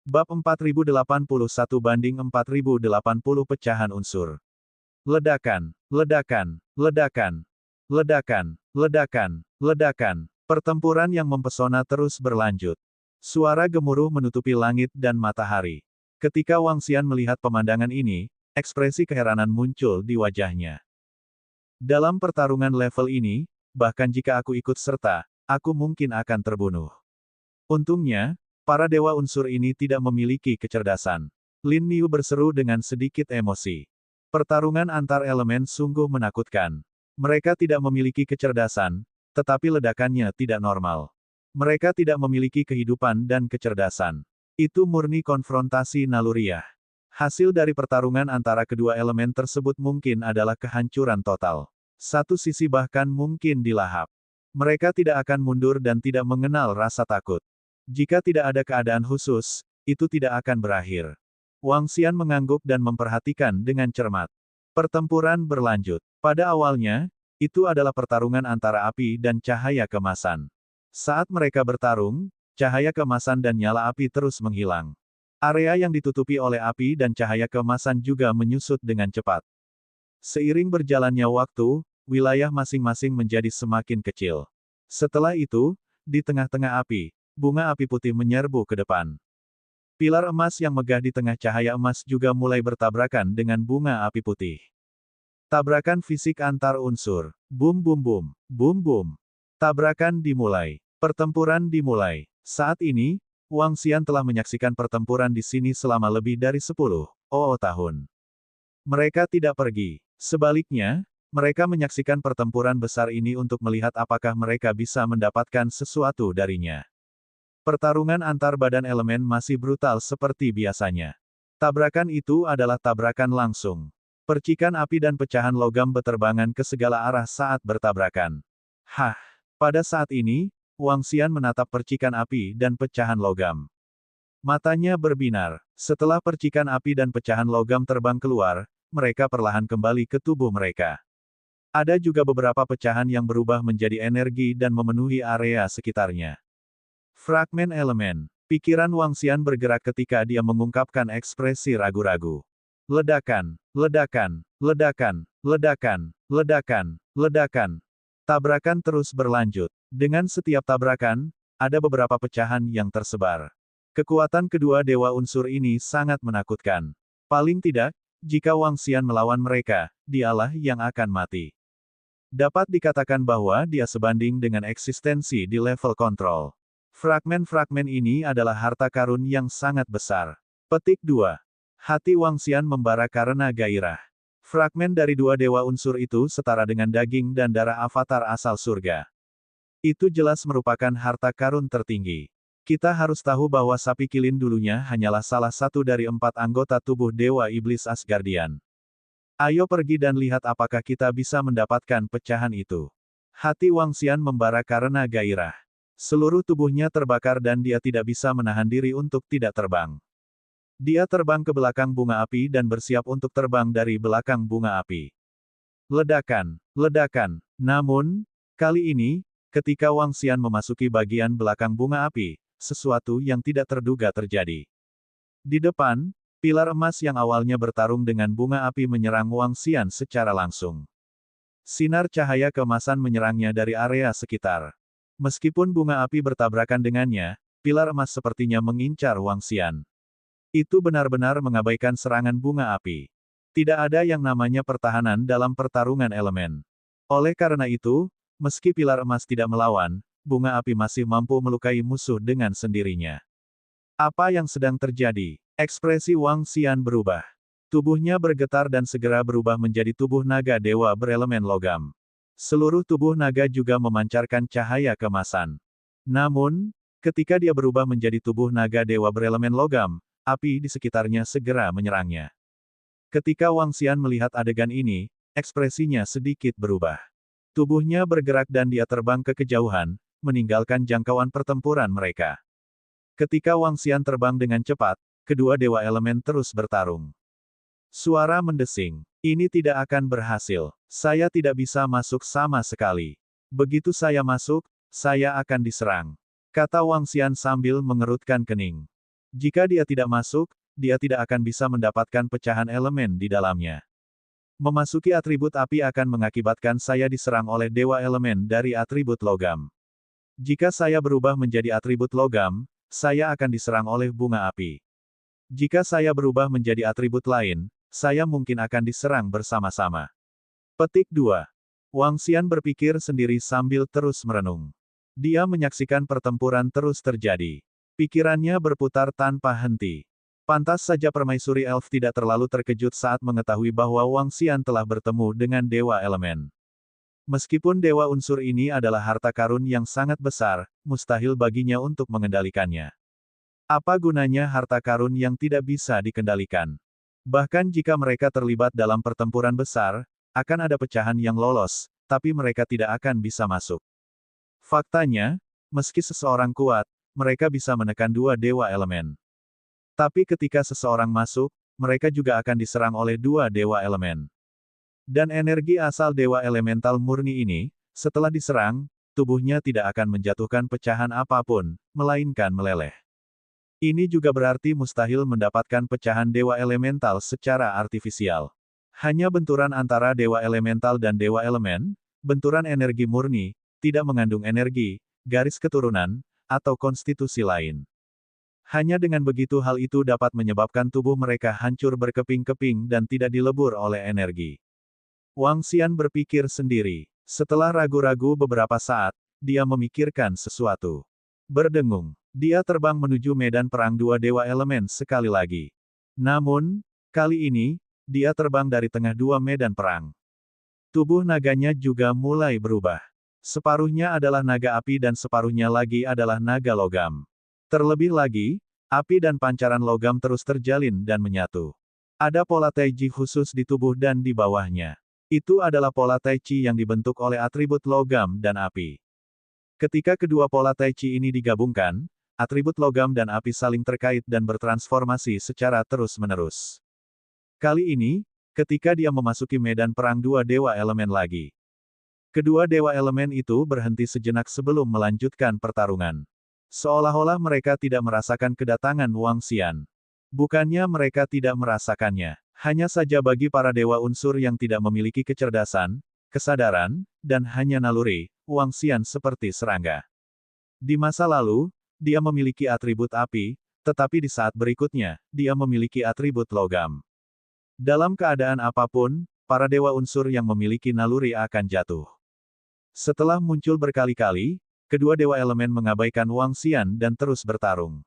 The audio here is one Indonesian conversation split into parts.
Bab 4081 banding 4080 pecahan unsur. Ledakan, ledakan, ledakan, ledakan, ledakan, ledakan. Pertempuran yang mempesona terus berlanjut. Suara gemuruh menutupi langit dan matahari. Ketika Wang Xian melihat pemandangan ini, ekspresi keheranan muncul di wajahnya. Dalam pertarungan level ini, bahkan jika aku ikut serta, aku mungkin akan terbunuh. Untungnya, para dewa unsur ini tidak memiliki kecerdasan. Lin Niu berseru dengan sedikit emosi. Pertarungan antar elemen sungguh menakutkan. Mereka tidak memiliki kecerdasan, tetapi ledakannya tidak normal. Mereka tidak memiliki kehidupan dan kecerdasan. Itu murni konfrontasi naluriah. Hasil dari pertarungan antara kedua elemen tersebut mungkin adalah kehancuran total. Satu sisi bahkan mungkin dilahap. Mereka tidak akan mundur dan tidak mengenal rasa takut. Jika tidak ada keadaan khusus, itu tidak akan berakhir. Wang Xian mengangguk dan memperhatikan dengan cermat. Pertempuran berlanjut. Pada awalnya, itu adalah pertarungan antara api dan cahaya kemasan. Saat mereka bertarung, cahaya kemasan dan nyala api terus menghilang. Area yang ditutupi oleh api dan cahaya kemasan juga menyusut dengan cepat. Seiring berjalannya waktu, wilayah masing-masing menjadi semakin kecil. Setelah itu, di tengah-tengah api, bunga api putih menyerbu ke depan. Pilar emas yang megah di tengah cahaya emas juga mulai bertabrakan dengan bunga api putih. Tabrakan fisik antar unsur. Bum bum bum. Bum bum. Tabrakan dimulai. Pertempuran dimulai. Saat ini, Wang Xian telah menyaksikan pertempuran di sini selama lebih dari 10 tahun. Mereka tidak pergi. Sebaliknya, mereka menyaksikan pertempuran besar ini untuk melihat apakah mereka bisa mendapatkan sesuatu darinya. Pertarungan antar badan elemen masih brutal seperti biasanya. Tabrakan itu adalah tabrakan langsung. Percikan api dan pecahan logam beterbangan ke segala arah saat bertabrakan. Hah! Pada saat ini, Wang Xian menatap percikan api dan pecahan logam. Matanya berbinar. Setelah percikan api dan pecahan logam terbang keluar, mereka perlahan kembali ke tubuh mereka. Ada juga beberapa pecahan yang berubah menjadi energi dan memenuhi area sekitarnya. Fragmen elemen. Pikiran Wang Xian bergerak ketika dia mengungkapkan ekspresi ragu-ragu. Ledakan, ledakan, ledakan, ledakan, ledakan, ledakan. Tabrakan terus berlanjut. Dengan setiap tabrakan, ada beberapa pecahan yang tersebar. Kekuatan kedua dewa unsur ini sangat menakutkan. Paling tidak, jika Wang Xian melawan mereka, dialah yang akan mati. Dapat dikatakan bahwa dia sebanding dengan eksistensi di level kontrol. Fragmen-fragmen ini adalah harta karun yang sangat besar. Petik 2. Hati Wang Xian membara karena gairah. Fragmen dari dua dewa unsur itu setara dengan daging dan darah avatar asal surga. Itu jelas merupakan harta karun tertinggi. Kita harus tahu bahwa sapi kilin dulunya hanyalah salah satu dari 4 anggota tubuh Dewa Iblis Asgardian. Ayo pergi dan lihat apakah kita bisa mendapatkan pecahan itu. Hati Wang Xian membara karena gairah. Seluruh tubuhnya terbakar dan dia tidak bisa menahan diri untuk tidak terbang. Dia terbang ke belakang bunga api dan bersiap untuk terbang dari belakang bunga api. Ledakan, ledakan. Namun, kali ini, ketika Wang Xian memasuki bagian belakang bunga api, sesuatu yang tidak terduga terjadi. Di depan, pilar emas yang awalnya bertarung dengan bunga api menyerang Wang Xian secara langsung. Sinar cahaya keemasan menyerangnya dari area sekitar. Meskipun bunga api bertabrakan dengannya, pilar emas sepertinya mengincar Wang Xian. Itu benar-benar mengabaikan serangan bunga api. Tidak ada yang namanya pertahanan dalam pertarungan elemen. Oleh karena itu, meski pilar emas tidak melawan, bunga api masih mampu melukai musuh dengan sendirinya. Apa yang sedang terjadi? Ekspresi Wang Xian berubah. Tubuhnya bergetar dan segera berubah menjadi tubuh naga dewa berelemen logam. Seluruh tubuh naga juga memancarkan cahaya kemasan. Namun, ketika dia berubah menjadi tubuh naga dewa berelemen logam, api di sekitarnya segera menyerangnya. Ketika Wang Xian melihat adegan ini, ekspresinya sedikit berubah. Tubuhnya bergerak dan dia terbang ke kejauhan, meninggalkan jangkauan pertempuran mereka. Ketika Wang Xian terbang dengan cepat, kedua dewa elemen terus bertarung. Suara mendesing. Ini tidak akan berhasil. Saya tidak bisa masuk sama sekali. Begitu saya masuk, saya akan diserang. Kata Wang Xian sambil mengerutkan kening. Jika dia tidak masuk, dia tidak akan bisa mendapatkan pecahan elemen di dalamnya. Memasuki atribut api akan mengakibatkan saya diserang oleh dewa elemen dari atribut logam. Jika saya berubah menjadi atribut logam, saya akan diserang oleh bunga api. Jika saya berubah menjadi atribut lain, saya mungkin akan diserang bersama-sama. Petik 2. Wang Xian berpikir sendiri sambil terus merenung. Dia menyaksikan pertempuran terus terjadi. Pikirannya berputar tanpa henti. Pantas saja permaisuri elf tidak terlalu terkejut saat mengetahui bahwa Wang Xian telah bertemu dengan dewa elemen. Meskipun dewa unsur ini adalah harta karun yang sangat besar, mustahil baginya untuk mengendalikannya. Apa gunanya harta karun yang tidak bisa dikendalikan? Bahkan jika mereka terlibat dalam pertempuran besar, akan ada pecahan yang lolos, tapi mereka tidak akan bisa masuk. Faktanya, meski seseorang kuat, mereka bisa menekan dua dewa elemen. Tapi ketika seseorang masuk, mereka juga akan diserang oleh dua dewa elemen. Dan energi asal dewa elemental murni ini, setelah diserang, tubuhnya tidak akan menjatuhkan pecahan apapun, melainkan meleleh. Ini juga berarti mustahil mendapatkan pecahan dewa elemental secara artifisial. Hanya benturan antara dewa elemental dan dewa elemen, benturan energi murni, tidak mengandung energi, garis keturunan, atau konstitusi lain. Hanya dengan begitu hal itu dapat menyebabkan tubuh mereka hancur berkeping-keping dan tidak dilebur oleh energi. Wang Xian berpikir sendiri. Setelah ragu-ragu beberapa saat, dia memikirkan sesuatu. Berdengung, dia terbang menuju medan perang dua dewa elemen sekali lagi. Namun, kali ini, dia terbang dari tengah dua medan perang. Tubuh naganya juga mulai berubah. Separuhnya adalah naga api dan separuhnya lagi adalah naga logam. Terlebih lagi, api dan pancaran logam terus terjalin dan menyatu. Ada pola Tai Chi khusus di tubuh dan di bawahnya. Itu adalah pola Tai Chi yang dibentuk oleh atribut logam dan api. Ketika kedua pola Tai Chi ini digabungkan, atribut logam dan api saling terkait dan bertransformasi secara terus-menerus. Kali ini, ketika dia memasuki medan perang dua dewa elemen lagi. Kedua dewa elemen itu berhenti sejenak sebelum melanjutkan pertarungan. Seolah-olah mereka tidak merasakan kedatangan Wang Xian. Bukannya mereka tidak merasakannya, hanya saja bagi para dewa unsur yang tidak memiliki kecerdasan, kesadaran, dan hanya naluri, Wang Xian seperti serangga. Di masa lalu, dia memiliki atribut api, tetapi di saat berikutnya, dia memiliki atribut logam. Dalam keadaan apapun, para dewa unsur yang memiliki naluri akan jatuh. Setelah muncul berkali-kali, kedua dewa elemen mengabaikan Wang Xian dan terus bertarung.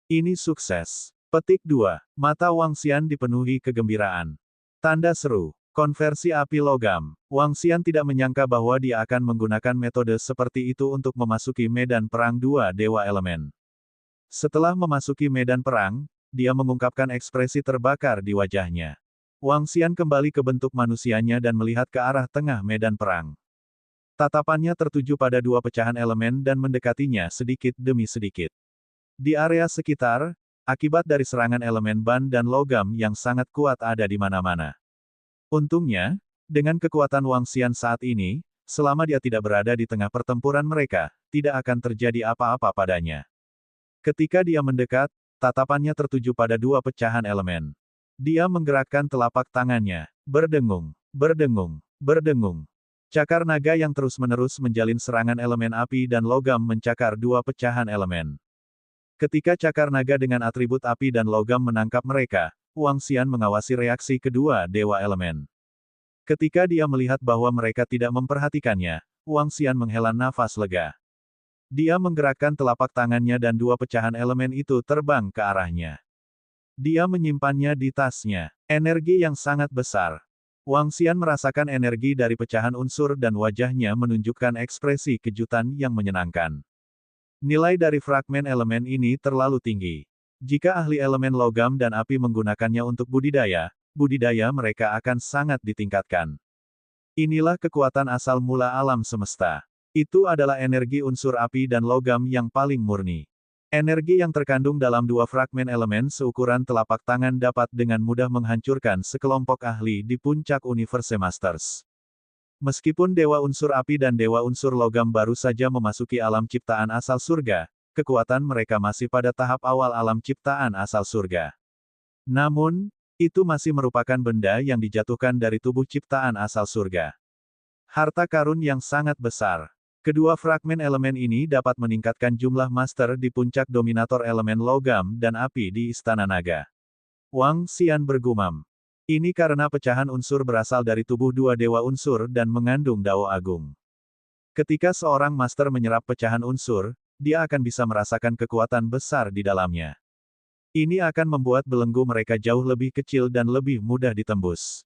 Ini sukses. Petik 2. Mata Wang Xian dipenuhi kegembiraan. Tanda seru. Konversi api logam. Wang Xian tidak menyangka bahwa dia akan menggunakan metode seperti itu untuk memasuki medan perang dua dewa elemen. Setelah memasuki medan perang, dia mengungkapkan ekspresi terbakar di wajahnya. Wang Xian kembali ke bentuk manusianya dan melihat ke arah tengah medan perang. Tatapannya tertuju pada dua pecahan elemen dan mendekatinya sedikit demi sedikit. Di area sekitar, akibat dari serangan elemen ban dan logam yang sangat kuat ada di mana-mana. Untungnya, dengan kekuatan Wang Xian saat ini, selama dia tidak berada di tengah pertempuran mereka, tidak akan terjadi apa-apa padanya. Ketika dia mendekat, tatapannya tertuju pada dua pecahan elemen. Dia menggerakkan telapak tangannya, berdengung, berdengung, berdengung. Cakar naga yang terus-menerus menjalin serangan elemen api dan logam mencakar dua pecahan elemen. Ketika cakar naga dengan atribut api dan logam menangkap mereka, Wang Xian mengawasi reaksi kedua dewa elemen. Ketika dia melihat bahwa mereka tidak memperhatikannya, Wang Xian menghela nafas lega. Dia menggerakkan telapak tangannya dan dua pecahan elemen itu terbang ke arahnya. Dia menyimpannya di tasnya. Energi yang sangat besar. Wang Xian merasakan energi dari pecahan unsur dan wajahnya menunjukkan ekspresi kejutan yang menyenangkan. Nilai dari fragmen elemen ini terlalu tinggi. Jika ahli elemen logam dan api menggunakannya untuk budidaya mereka akan sangat ditingkatkan. Inilah kekuatan asal mula alam semesta. Itu adalah energi unsur api dan logam yang paling murni. Energi yang terkandung dalam dua fragmen elemen seukuran telapak tangan dapat dengan mudah menghancurkan sekelompok ahli di puncak Universe Masters. Meskipun dewa unsur api dan dewa unsur logam baru saja memasuki alam ciptaan asal surga, kekuatan mereka masih pada tahap awal alam ciptaan asal surga. Namun, itu masih merupakan benda yang dijatuhkan dari tubuh ciptaan asal surga. Harta karun yang sangat besar. Kedua fragmen elemen ini dapat meningkatkan jumlah master di puncak dominator elemen logam dan api di Istana Naga. Wang Xian bergumam. Ini karena pecahan unsur berasal dari tubuh dua dewa unsur dan mengandung Dao Agung. Ketika seorang master menyerap pecahan unsur, dia akan bisa merasakan kekuatan besar di dalamnya. Ini akan membuat belenggu mereka jauh lebih kecil dan lebih mudah ditembus.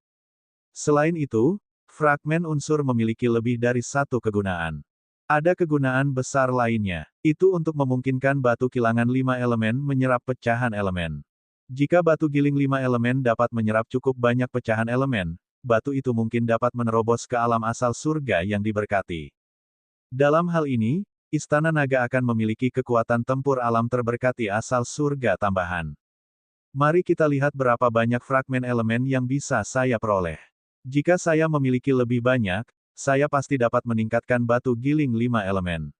Selain itu, fragmen unsur memiliki lebih dari satu kegunaan. Ada kegunaan besar lainnya, itu untuk memungkinkan batu kilangan 5 elemen menyerap pecahan elemen. Jika batu giling 5 elemen dapat menyerap cukup banyak pecahan elemen, batu itu mungkin dapat menerobos ke alam asal surga yang diberkati. Dalam hal ini, Istana Naga akan memiliki kekuatan tempur alam terberkati asal surga tambahan. Mari kita lihat berapa banyak fragmen elemen yang bisa saya peroleh. Jika saya memiliki lebih banyak, saya pasti dapat meningkatkan batu giling 5 elemen.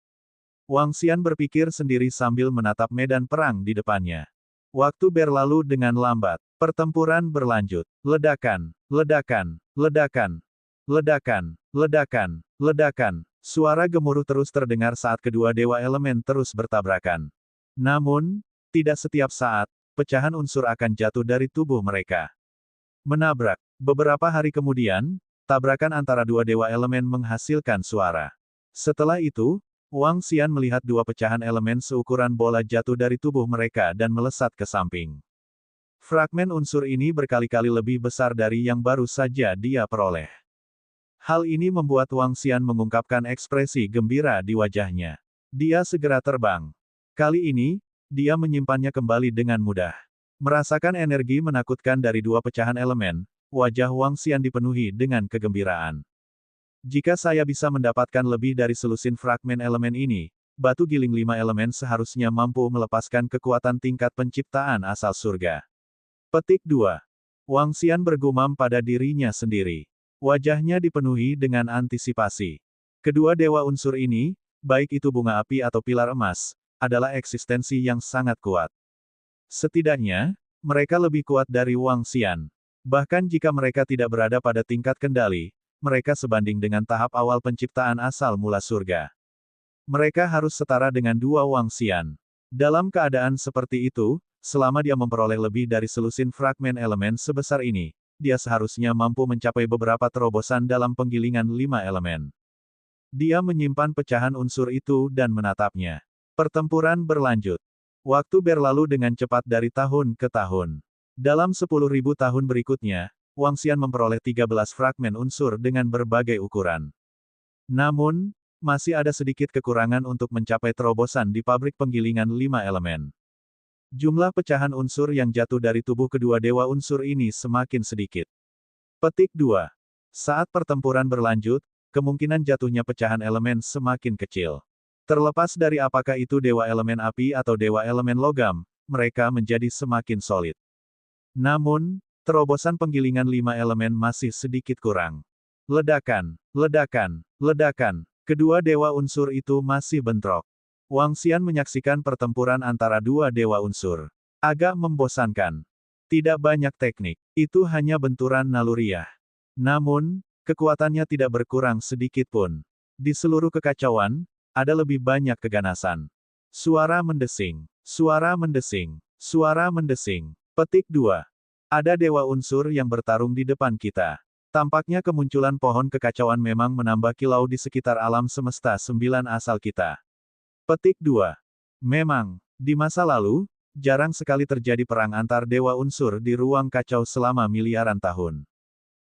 Wang Xian berpikir sendiri sambil menatap medan perang di depannya. Waktu berlalu dengan lambat. Pertempuran berlanjut. Ledakan, ledakan, ledakan, ledakan, ledakan, ledakan. Suara gemuruh terus terdengar saat kedua dewa elemen terus bertabrakan. Namun, tidak setiap saat, pecahan unsur akan jatuh dari tubuh mereka. Menabrak. Beberapa hari kemudian, tabrakan antara dua dewa elemen menghasilkan suara. Setelah itu, Wang Xian melihat dua pecahan elemen seukuran bola jatuh dari tubuh mereka dan melesat ke samping. Fragmen unsur ini berkali-kali lebih besar dari yang baru saja dia peroleh. Hal ini membuat Wang Xian mengungkapkan ekspresi gembira di wajahnya. Dia segera terbang. Kali ini, dia menyimpannya kembali dengan mudah. Merasakan energi menakutkan dari dua pecahan elemen, wajah Wang Xian dipenuhi dengan kegembiraan. Jika saya bisa mendapatkan lebih dari selusin fragmen elemen ini, batu giling 5 elemen seharusnya mampu melepaskan kekuatan tingkat penciptaan asal surga. Petik 2. Wang Xian bergumam pada dirinya sendiri. Wajahnya dipenuhi dengan antisipasi. Kedua dewa unsur ini, baik itu bunga api atau pilar emas, adalah eksistensi yang sangat kuat. Setidaknya, mereka lebih kuat dari Wang Xian. Bahkan jika mereka tidak berada pada tingkat kendali, mereka sebanding dengan tahap awal penciptaan asal mula surga. Mereka harus setara dengan dua Wang Xian. Dalam keadaan seperti itu, selama dia memperoleh lebih dari selusin fragmen elemen sebesar ini, dia seharusnya mampu mencapai beberapa terobosan dalam penggilingan 5 elemen. Dia menyimpan pecahan unsur itu dan menatapnya. Pertempuran berlanjut. Waktu berlalu dengan cepat dari tahun ke tahun. Dalam 10.000 tahun berikutnya, Wang Xian memperoleh 13 fragmen unsur dengan berbagai ukuran. Namun, masih ada sedikit kekurangan untuk mencapai terobosan di pabrik penggilingan 5 elemen. Jumlah pecahan unsur yang jatuh dari tubuh kedua dewa unsur ini semakin sedikit. Petik 2. Saat pertempuran berlanjut, kemungkinan jatuhnya pecahan elemen semakin kecil. Terlepas dari apakah itu dewa elemen api atau dewa elemen logam, mereka menjadi semakin solid. Namun, terobosan penggilingan 5 elemen masih sedikit kurang. Ledakan, ledakan, ledakan. Kedua dewa unsur itu masih bentrok. Wang Xian menyaksikan pertempuran antara dua dewa unsur. Agak membosankan. Tidak banyak teknik. Itu hanya benturan naluriah. Namun, kekuatannya tidak berkurang sedikit pun. Di seluruh kekacauan, ada lebih banyak keganasan. Suara mendesing. Suara mendesing. Suara mendesing. Petik 2. Ada dewa unsur yang bertarung di depan kita. Tampaknya kemunculan pohon kekacauan memang menambah kilau di sekitar alam semesta 9 asal kita. Petik 2. Memang, di masa lalu, jarang sekali terjadi perang antar dewa unsur di ruang kacau selama miliaran tahun.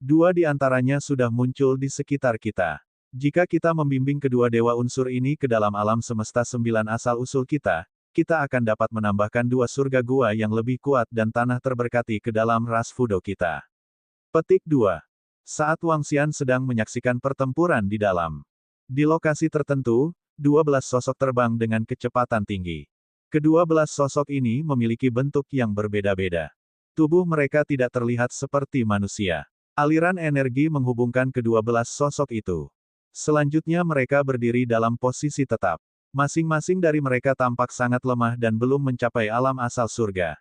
Dua di antaranya sudah muncul di sekitar kita. Jika kita membimbing kedua dewa unsur ini ke dalam alam semesta 9 asal-usul kita, kita akan dapat menambahkan 2 surga gua yang lebih kuat dan tanah terberkati ke dalam ras Fudo kita. Petik 2. Saat Wang Xian sedang menyaksikan pertempuran di dalam. Di lokasi tertentu, 12 sosok terbang dengan kecepatan tinggi. Kedua belas sosok ini memiliki bentuk yang berbeda-beda. Tubuh mereka tidak terlihat seperti manusia. Aliran energi menghubungkan kedua belas sosok itu. Selanjutnya mereka berdiri dalam posisi tetap. Masing-masing dari mereka tampak sangat lemah dan belum mencapai alam asal surga.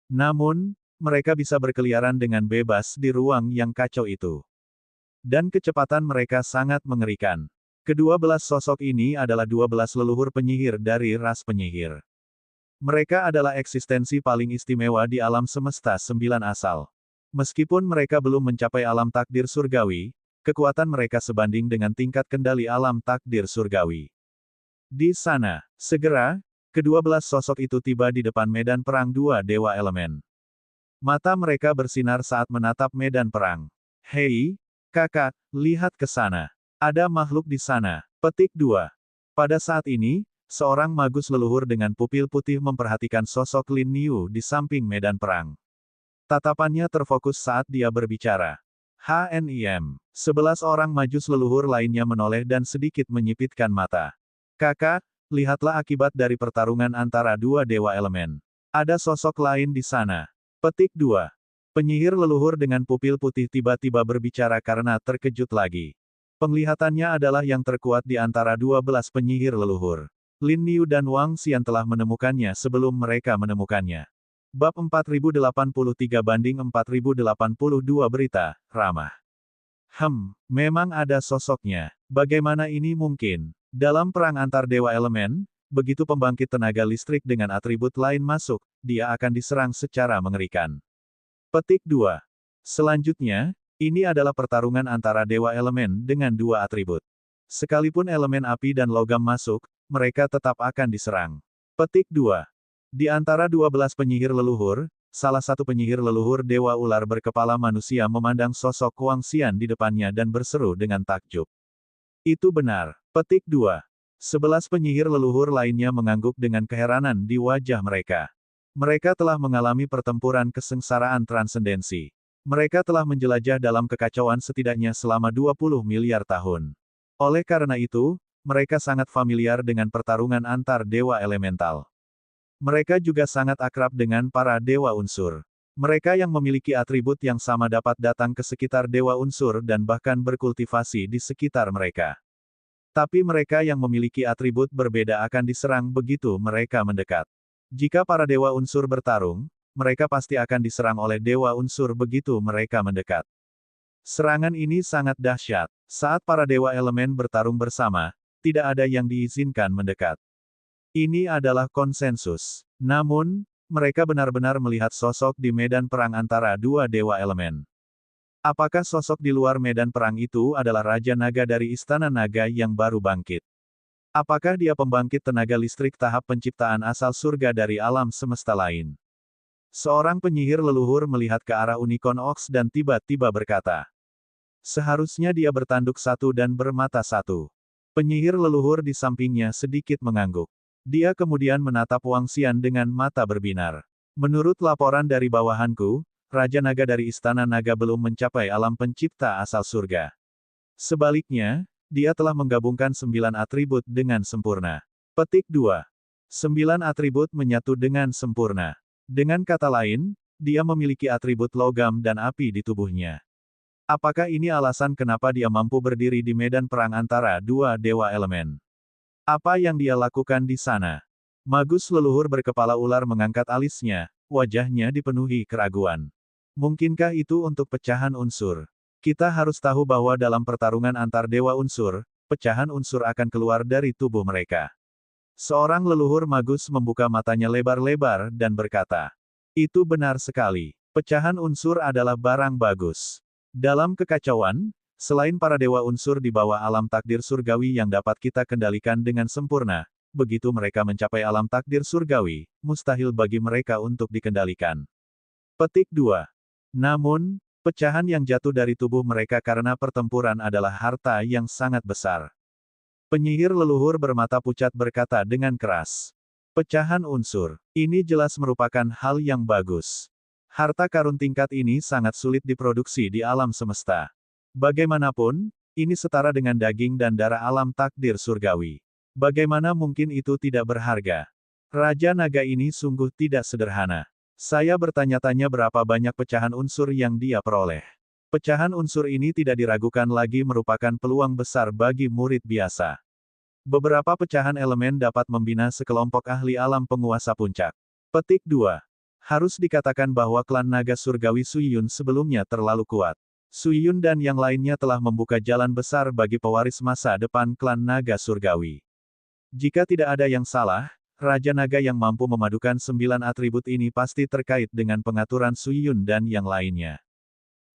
Namun, mereka bisa berkeliaran dengan bebas di ruang yang kacau itu. Dan kecepatan mereka sangat mengerikan. Kedua belas sosok ini adalah 12 leluhur penyihir dari ras penyihir. Mereka adalah eksistensi paling istimewa di alam semesta sembilan asal. Meskipun mereka belum mencapai alam takdir surgawi, kekuatan mereka sebanding dengan tingkat kendali alam takdir surgawi. Di sana, segera, kedua belas sosok itu tiba di depan medan perang dua dewa elemen. Mata mereka bersinar saat menatap medan perang. Hei, kakak, lihat ke sana. Ada makhluk di sana. Petik 2. Pada saat ini, seorang magus leluhur dengan pupil putih memperhatikan sosok Lin Niu di samping medan perang. Tatapannya terfokus saat dia berbicara. HNIM. 11 orang majus leluhur lainnya menoleh dan sedikit menyipitkan mata. Kakak, lihatlah akibat dari pertarungan antara dua dewa elemen. Ada sosok lain di sana. Petik 2. Penyihir leluhur dengan pupil putih tiba-tiba berbicara karena terkejut lagi. Penglihatannya adalah yang terkuat di antara 12 penyihir leluhur. Lin Niu dan Wang Xian telah menemukannya sebelum mereka menemukannya. Bab 4083-4082 Berita, Ramah. Memang ada sosoknya. Bagaimana ini mungkin? Dalam perang antar dewa elemen, begitu pembangkit tenaga listrik dengan atribut lain masuk, dia akan diserang secara mengerikan. Petik 2. Selanjutnya, ini adalah pertarungan antara dewa elemen dengan dua atribut. Sekalipun elemen api dan logam masuk, mereka tetap akan diserang. Petik 2. Di antara 12 penyihir leluhur, salah satu penyihir leluhur dewa ular berkepala manusia memandang sosok Wang Xian di depannya dan berseru dengan takjub. Itu benar. Petik 2. 11 penyihir leluhur lainnya mengangguk dengan keheranan di wajah mereka. Mereka telah mengalami pertempuran kesengsaraan transendensi. Mereka telah menjelajah dalam kekacauan setidaknya selama 20 miliar tahun. Oleh karena itu, mereka sangat familiar dengan pertarungan antar dewa elemental. Mereka juga sangat akrab dengan para dewa unsur. Mereka yang memiliki atribut yang sama dapat datang ke sekitar dewa unsur dan bahkan berkultivasi di sekitar mereka. Tapi mereka yang memiliki atribut berbeda akan diserang begitu mereka mendekat. Jika para dewa unsur bertarung, mereka pasti akan diserang oleh dewa unsur begitu mereka mendekat. Serangan ini sangat dahsyat. Saat para dewa elemen bertarung bersama, tidak ada yang diizinkan mendekat. Ini adalah konsensus. Namun, mereka benar-benar melihat sosok di medan perang antara dua dewa elemen. Apakah sosok di luar medan perang itu adalah Raja Naga dari Istana Naga yang baru bangkit? Apakah dia pembangkit tenaga listrik tahap penciptaan asal surga dari alam semesta lain? Seorang penyihir leluhur melihat ke arah Unicorn Ox dan tiba-tiba berkata. Seharusnya dia bertanduk satu dan bermata satu. Penyihir leluhur di sampingnya sedikit mengangguk. Dia kemudian menatap Wang Xian dengan mata berbinar. Menurut laporan dari bawahanku, Raja Naga dari Istana Naga belum mencapai alam pencipta asal surga. Sebaliknya, dia telah menggabungkan 9 atribut dengan sempurna. Petik 2. 9 atribut menyatu dengan sempurna. Dengan kata lain, dia memiliki atribut logam dan api di tubuhnya. Apakah ini alasan kenapa dia mampu berdiri di medan perang antara dua dewa elemen? Apa yang dia lakukan di sana? Magus leluhur berkepala ular mengangkat alisnya, wajahnya dipenuhi keraguan. Mungkinkah itu untuk pecahan unsur? Kita harus tahu bahwa dalam pertarungan antar dewa unsur, pecahan unsur akan keluar dari tubuh mereka. Seorang leluhur magus membuka matanya lebar-lebar dan berkata, itu benar sekali. Pecahan unsur adalah barang bagus. Dalam kekacauan, selain para dewa unsur di bawah alam takdir surgawi yang dapat kita kendalikan dengan sempurna, begitu mereka mencapai alam takdir surgawi, mustahil bagi mereka untuk dikendalikan. Petik 2. Namun, pecahan yang jatuh dari tubuh mereka karena pertempuran adalah harta yang sangat besar. Penyihir leluhur bermata pucat berkata dengan keras. Pecahan unsur. Ini jelas merupakan hal yang bagus. Harta karun tingkat ini sangat sulit diproduksi di alam semesta. Bagaimanapun, ini setara dengan daging dan darah alam takdir surgawi. Bagaimana mungkin itu tidak berharga? Raja Naga ini sungguh tidak sederhana. Saya bertanya-tanya berapa banyak pecahan unsur yang dia peroleh. Pecahan unsur ini tidak diragukan lagi merupakan peluang besar bagi murid biasa. Beberapa pecahan elemen dapat membina sekelompok ahli alam penguasa puncak. Petik 2. Harus dikatakan bahwa klan naga surgawi Suiyun sebelumnya terlalu kuat. Suiyun dan yang lainnya telah membuka jalan besar bagi pewaris masa depan klan naga surgawi. Jika tidak ada yang salah, Raja Naga yang mampu memadukan 9 atribut ini pasti terkait dengan pengaturan Suiyun dan yang lainnya.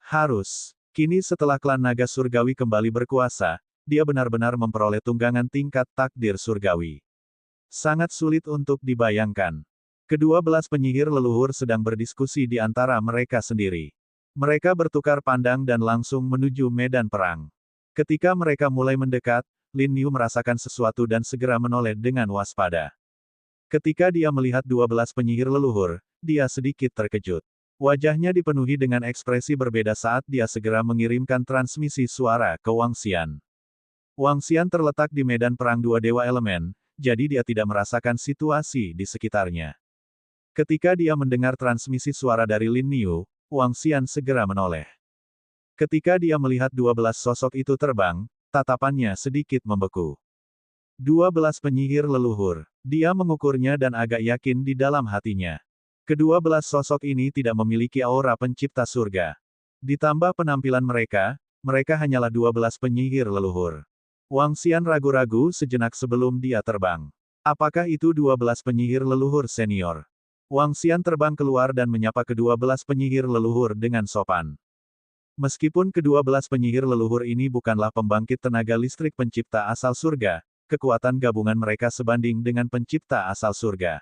Harus. Kini setelah klan naga surgawi kembali berkuasa, dia benar-benar memperoleh tunggangan tingkat takdir surgawi. Sangat sulit untuk dibayangkan. Kedua belas penyihir leluhur sedang berdiskusi di antara mereka sendiri. Mereka bertukar pandang dan langsung menuju medan perang. Ketika mereka mulai mendekat, Lin Niu merasakan sesuatu dan segera menoleh dengan waspada. Ketika dia melihat 12 penyihir leluhur, dia sedikit terkejut. Wajahnya dipenuhi dengan ekspresi berbeda saat dia segera mengirimkan transmisi suara ke Wang Xian. Wang Xian terletak di medan perang dua dewa elemen, jadi dia tidak merasakan situasi di sekitarnya. Ketika dia mendengar transmisi suara dari Lin Niu, Wang Xian segera menoleh. Ketika dia melihat 12 sosok itu terbang, tatapannya sedikit membeku. 12 penyihir leluhur. Dia mengukurnya dan agak yakin di dalam hatinya. Kedua belas sosok ini tidak memiliki aura pencipta surga. Ditambah penampilan mereka, mereka hanyalah 12 penyihir leluhur. Wang Xian ragu-ragu sejenak sebelum dia terbang. Apakah itu 12 penyihir leluhur senior? Wang Xian terbang keluar dan menyapa kedua belas penyihir leluhur dengan sopan. Meskipun kedua belas penyihir leluhur ini bukanlah pembangkit tenaga listrik pencipta asal surga, kekuatan gabungan mereka sebanding dengan pencipta asal surga.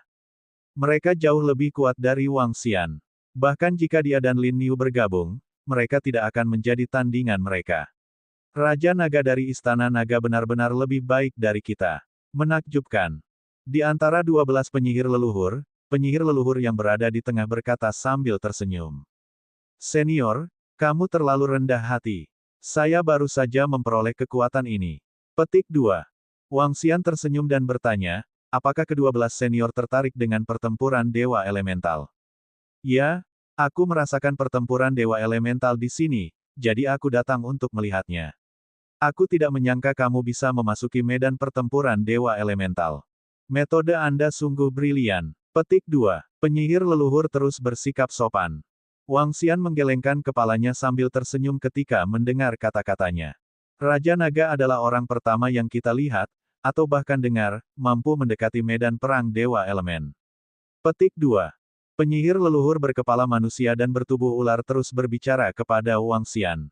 Mereka jauh lebih kuat dari Wang Xian. Bahkan jika dia dan Lin Niu bergabung, mereka tidak akan menjadi tandingan mereka. Raja Naga dari Istana Naga benar-benar lebih baik dari kita. Menakjubkan. Di antara 12 penyihir leluhur yang berada di tengah berkata sambil tersenyum. Senior, kamu terlalu rendah hati. Saya baru saja memperoleh kekuatan ini. Petik 2. Wang Xian tersenyum dan bertanya, apakah kedua belas senior tertarik dengan pertempuran Dewa Elemental? Ya, aku merasakan pertempuran Dewa Elemental di sini, jadi aku datang untuk melihatnya. Aku tidak menyangka kamu bisa memasuki medan pertempuran Dewa Elemental. Metode Anda sungguh brilian. Petik 2. Penyihir leluhur terus bersikap sopan. Wang Xian menggelengkan kepalanya sambil tersenyum ketika mendengar kata-katanya. Raja Naga adalah orang pertama yang kita lihat, atau bahkan dengar, mampu mendekati medan perang Dewa Elemen. Petik 2. Penyihir leluhur berkepala manusia dan bertubuh ular terus berbicara kepada Wang Xian.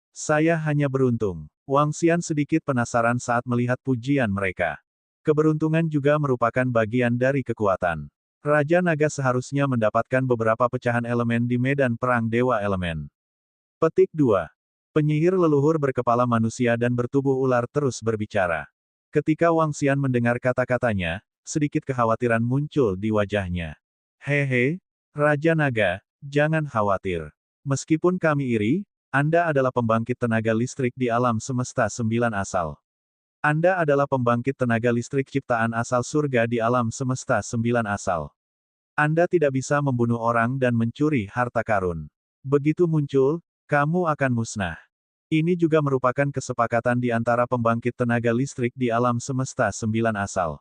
Saya hanya beruntung. Wang Xian sedikit penasaran saat melihat pujian mereka. Keberuntungan juga merupakan bagian dari kekuatan. Raja Naga seharusnya mendapatkan beberapa pecahan elemen di medan perang Dewa Elemen. Petik 2. Penyihir leluhur berkepala manusia dan bertubuh ular terus berbicara. Ketika Wang Xian mendengar kata-katanya, sedikit kekhawatiran muncul di wajahnya. Hehe, Raja Naga, jangan khawatir. Meskipun kami iri, Anda adalah pembangkit tenaga listrik di alam semesta 9 asal. Anda adalah pembangkit tenaga listrik ciptaan asal surga di alam semesta 9 asal. Anda tidak bisa membunuh orang dan mencuri harta karun. Begitu muncul, kamu akan musnah. Ini juga merupakan kesepakatan di antara pembangkit tenaga listrik di alam semesta 9 asal.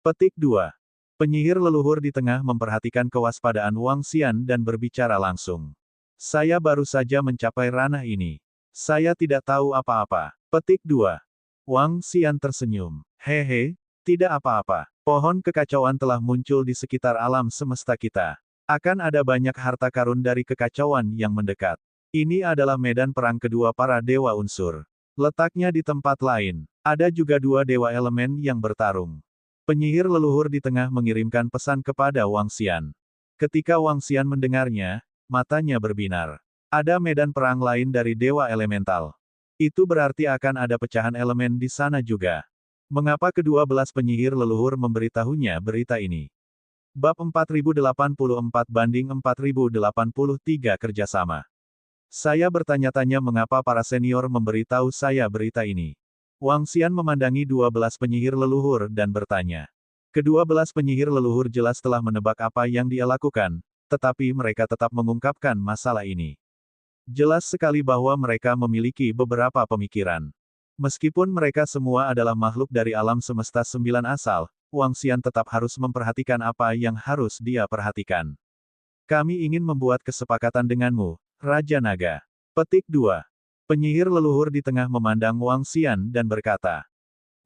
Petik 2. Penyihir leluhur di tengah memperhatikan kewaspadaan Wang Xian dan berbicara langsung. Saya baru saja mencapai ranah ini. Saya tidak tahu apa-apa. Petik 2. Wang Xian tersenyum. Hehe, tidak apa-apa. Pohon kekacauan telah muncul di sekitar alam semesta kita. Akan ada banyak harta karun dari kekacauan yang mendekat. Ini adalah medan perang kedua para dewa unsur. Letaknya di tempat lain. Ada juga dua dewa elemen yang bertarung. Penyihir leluhur di tengah mengirimkan pesan kepada Wang Xian. Ketika Wang Xian mendengarnya, matanya berbinar. Ada medan perang lain dari dewa elemental. Itu berarti akan ada pecahan elemen di sana juga. Mengapa kedua belas penyihir leluhur memberitahunya berita ini? Bab 4084-4083 kerjasama. Saya bertanya-tanya mengapa para senior memberitahu saya berita ini. Wang Xian memandangi 12 penyihir leluhur dan bertanya. Kedua belas penyihir leluhur jelas telah menebak apa yang dia lakukan, tetapi mereka tetap mengungkapkan masalah ini. Jelas sekali bahwa mereka memiliki beberapa pemikiran. Meskipun mereka semua adalah makhluk dari alam semesta sembilan asal, Wang Xian tetap harus memperhatikan apa yang harus dia perhatikan. Kami ingin membuat kesepakatan denganmu, Raja Naga. Petik 2. Penyihir leluhur di tengah memandang Wang Xian dan berkata.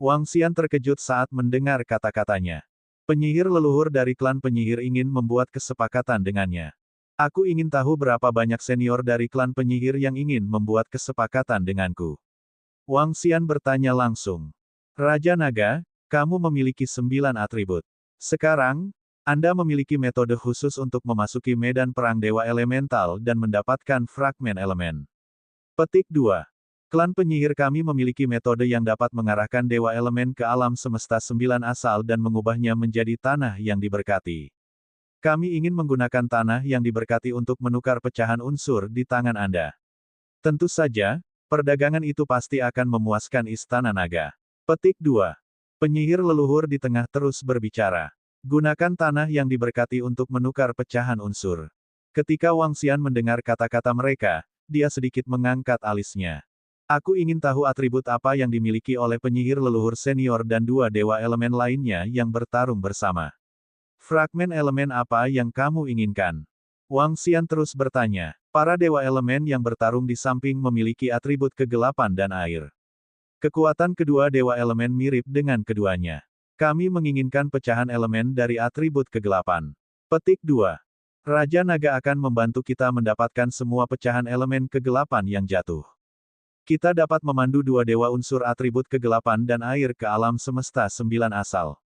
Wang Xian terkejut saat mendengar kata-katanya. Penyihir leluhur dari klan penyihir ingin membuat kesepakatan dengannya. Aku ingin tahu berapa banyak senior dari klan penyihir yang ingin membuat kesepakatan denganku. Wang Xian bertanya langsung. Raja Naga, kamu memiliki 9 atribut. Sekarang, Anda memiliki metode khusus untuk memasuki medan perang Dewa Elemental dan mendapatkan fragmen elemen. Petik 2. Klan penyihir kami memiliki metode yang dapat mengarahkan Dewa Elemen ke alam semesta 9 asal dan mengubahnya menjadi tanah yang diberkati. Kami ingin menggunakan tanah yang diberkati untuk menukar pecahan unsur di tangan Anda. Tentu saja, perdagangan itu pasti akan memuaskan Istana Naga. Petik 2. Penyihir leluhur di tengah terus berbicara. Gunakan tanah yang diberkati untuk menukar pecahan unsur. Ketika Wang Xian mendengar kata-kata mereka, dia sedikit mengangkat alisnya. Aku ingin tahu atribut apa yang dimiliki oleh penyihir leluhur senior dan 2 dewa elemen lainnya yang bertarung bersama. Fragmen elemen apa yang kamu inginkan? Wang Xian terus bertanya. Para dewa elemen yang bertarung di samping memiliki atribut kegelapan dan air. Kekuatan kedua dewa elemen mirip dengan keduanya. Kami menginginkan pecahan elemen dari atribut kegelapan. Petik 2. Raja Naga akan membantu kita mendapatkan semua pecahan elemen kegelapan yang jatuh. Kita dapat memandu 2 dewa unsur atribut kegelapan dan air ke alam semesta 9 asal.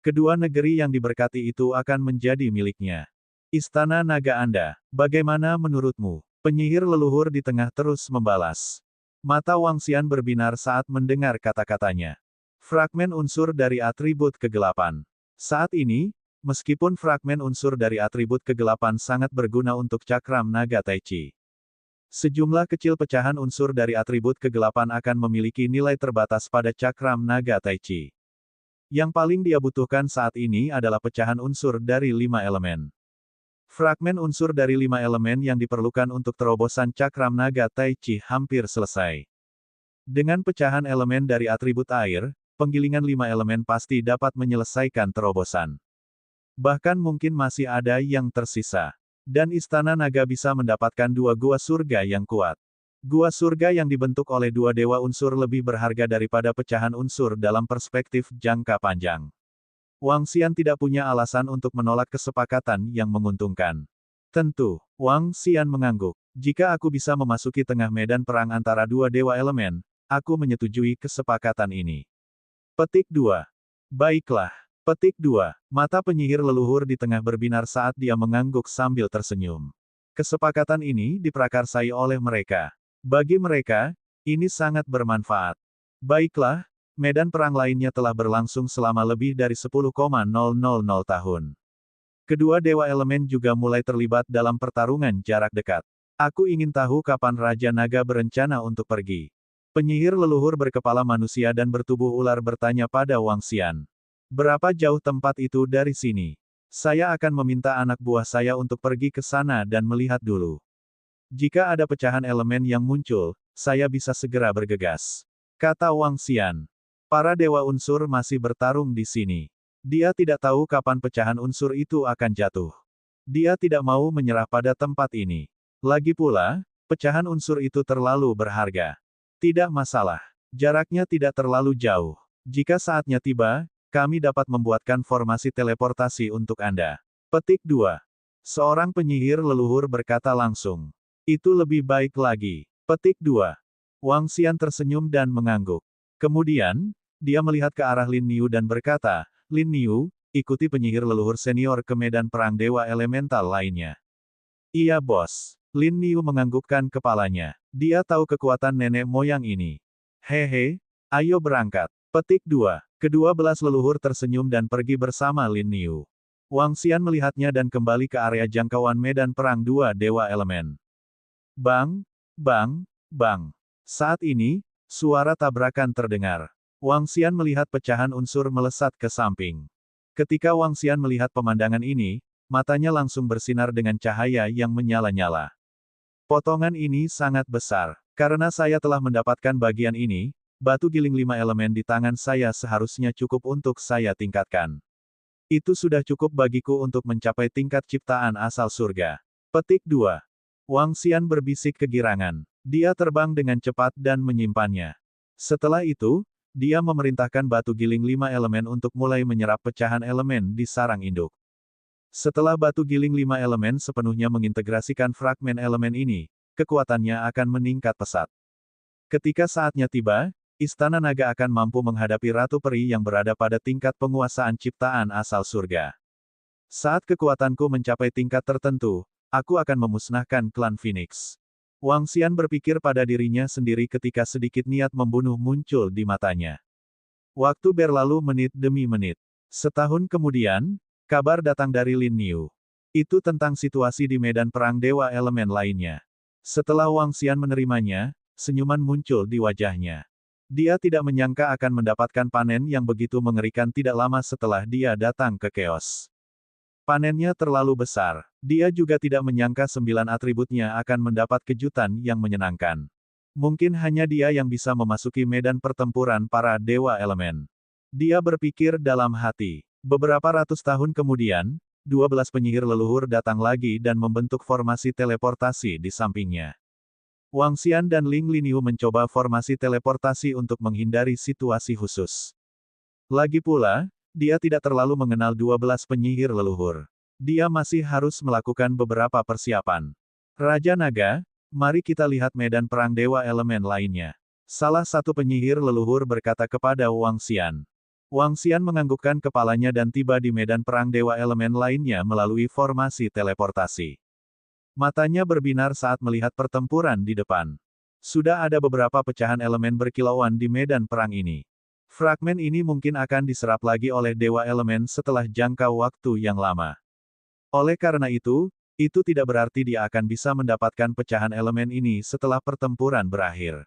Kedua negeri yang diberkati itu akan menjadi miliknya. Istana Naga Anda, bagaimana menurutmu? Penyihir leluhur di tengah terus membalas. Mata Wang Xian berbinar saat mendengar kata-katanya. Fragmen unsur dari atribut kegelapan. Saat ini, meskipun fragmen unsur dari atribut kegelapan sangat berguna untuk cakram naga Tai Chi. Sejumlah kecil pecahan unsur dari atribut kegelapan akan memiliki nilai terbatas pada cakram naga Tai Chi. Yang paling dia butuhkan saat ini adalah pecahan unsur dari 5 elemen. Fragmen unsur dari 5 elemen yang diperlukan untuk terobosan cakram naga Tai Chi hampir selesai. Dengan pecahan elemen dari atribut air, penggilingan 5 elemen pasti dapat menyelesaikan terobosan. Bahkan mungkin masih ada yang tersisa. Dan Istana Naga bisa mendapatkan 2 gua surga yang kuat. Gua surga yang dibentuk oleh 2 dewa unsur lebih berharga daripada pecahan unsur dalam perspektif jangka panjang. Wang Xian tidak punya alasan untuk menolak kesepakatan yang menguntungkan. Tentu, Wang Xian mengangguk. Jika aku bisa memasuki tengah medan perang antara 2 dewa elemen, aku menyetujui kesepakatan ini. Petik 2. Baiklah. Petik 2. Mata penyihir leluhur di tengah berbinar saat dia mengangguk sambil tersenyum. Kesepakatan ini diprakarsai oleh mereka. Bagi mereka, ini sangat bermanfaat. Baiklah, medan perang lainnya telah berlangsung selama lebih dari 10,000 tahun. Kedua dewa elemen juga mulai terlibat dalam pertarungan jarak dekat. Aku ingin tahu kapan Raja Naga berencana untuk pergi. Penyihir leluhur berkepala manusia dan bertubuh ular bertanya pada Wang Xian. Berapa jauh tempat itu dari sini? Saya akan meminta anak buah saya untuk pergi ke sana dan melihat dulu. Jika ada pecahan elemen yang muncul, saya bisa segera bergegas. Kata Wang Xian. Para dewa unsur masih bertarung di sini. Dia tidak tahu kapan pecahan unsur itu akan jatuh. Dia tidak mau menyerah pada tempat ini. Lagi pula, pecahan unsur itu terlalu berharga. Tidak masalah. Jaraknya tidak terlalu jauh. Jika saatnya tiba, kami dapat membuatkan formasi teleportasi untuk Anda. Petik 2. Seorang penyihir leluhur berkata langsung. Itu lebih baik lagi. Petik 2. Wang Xian tersenyum dan mengangguk. Kemudian, dia melihat ke arah Lin Niu dan berkata, Lin Niu, ikuti penyihir leluhur senior ke medan perang dewa elemental lainnya. Iya bos. Lin Niu menganggukkan kepalanya. Dia tahu kekuatan nenek moyang ini. Hehe, ayo berangkat. Petik 2. Kedua belas leluhur tersenyum dan pergi bersama Lin Niu. Wang Xian melihatnya dan kembali ke area jangkauan medan perang 2 dewa elemen. Bang, bang, bang. Saat ini, suara tabrakan terdengar. Wang Xian melihat pecahan unsur melesat ke samping. Ketika Wang Xian melihat pemandangan ini, matanya langsung bersinar dengan cahaya yang menyala-nyala. Potongan ini sangat besar. Karena saya telah mendapatkan bagian ini, batu giling 5 elemen di tangan saya seharusnya cukup untuk saya tingkatkan. Itu sudah cukup bagiku untuk mencapai tingkat ciptaan asal surga. Petik 2. Wang Xian berbisik kegirangan. Dia terbang dengan cepat dan menyimpannya. Setelah itu, dia memerintahkan batu giling 5 elemen untuk mulai menyerap pecahan elemen di sarang induk. Setelah batu giling 5 elemen sepenuhnya mengintegrasikan fragmen elemen ini, kekuatannya akan meningkat pesat. Ketika saatnya tiba, Istana Naga akan mampu menghadapi Ratu Peri yang berada pada tingkat penguasaan ciptaan asal surga. Saat kekuatanku mencapai tingkat tertentu, aku akan memusnahkan klan Phoenix. Wang Xian berpikir pada dirinya sendiri ketika sedikit niat membunuh muncul di matanya. Waktu berlalu menit demi menit. Setahun kemudian, kabar datang dari Lin Niu. Itu tentang situasi di medan perang Dewa Elemen lainnya. Setelah Wang Xian menerimanya, senyuman muncul di wajahnya. Dia tidak menyangka akan mendapatkan panen yang begitu mengerikan tidak lama setelah dia datang ke Chaos. Panennya terlalu besar. Dia juga tidak menyangka 9 atributnya akan mendapat kejutan yang menyenangkan. Mungkin hanya dia yang bisa memasuki medan pertempuran para Dewa Elemen. Dia berpikir dalam hati. Beberapa ratus tahun kemudian, 12 penyihir leluhur datang lagi dan membentuk formasi teleportasi di sampingnya. Wang Xian dan Ling Liniu mencoba formasi teleportasi untuk menghindari situasi khusus. Lagi pula, dia tidak terlalu mengenal 12 penyihir leluhur. Dia masih harus melakukan beberapa persiapan. Raja Naga, mari kita lihat medan perang Dewa Elemen lainnya. Salah satu penyihir leluhur berkata kepada Wang Xian. Wang Xian menganggukkan kepalanya dan tiba di medan perang Dewa Elemen lainnya melalui formasi teleportasi. Matanya berbinar saat melihat pertempuran di depan. Sudah ada beberapa pecahan elemen berkilauan di medan perang ini. Fragmen ini mungkin akan diserap lagi oleh Dewa Elemen setelah jangka waktu yang lama. Oleh karena itu tidak berarti dia akan bisa mendapatkan pecahan elemen ini setelah pertempuran berakhir.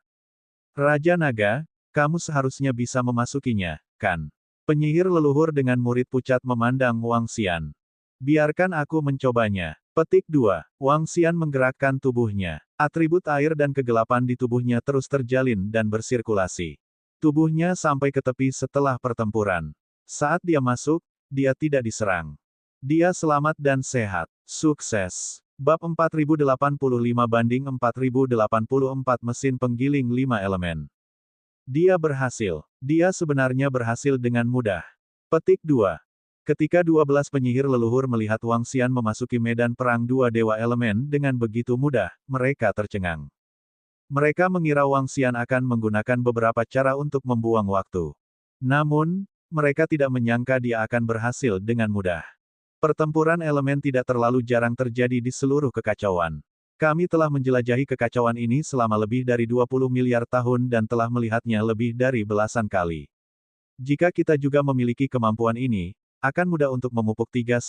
Raja Naga, kamu seharusnya bisa memasukinya, kan? Penyihir leluhur dengan murid pucat memandang Wang Xian. Biarkan aku mencobanya. Petik 2. Wang Xian menggerakkan tubuhnya. Atribut air dan kegelapan di tubuhnya terus terjalin dan bersirkulasi. Tubuhnya sampai ke tepi setelah pertempuran. Saat dia masuk, dia tidak diserang. Dia selamat dan sehat. Sukses. Bab 4085/4084 Mesin Penggiling 5 Elemen. Dia berhasil. Dia sebenarnya berhasil dengan mudah. Petik 2. Ketika 12 penyihir leluhur melihat Wang Xian memasuki medan perang dua Dewa Elemen dengan begitu mudah, mereka tercengang. Mereka mengira Wang Xian akan menggunakan beberapa cara untuk membuang waktu. Namun, mereka tidak menyangka dia akan berhasil dengan mudah. Pertempuran elemen tidak terlalu jarang terjadi di seluruh kekacauan. Kami telah menjelajahi kekacauan ini selama lebih dari 20 miliar tahun dan telah melihatnya lebih dari belasan kali. Jika kita juga memiliki kemampuan ini, akan mudah untuk memupuk 3-4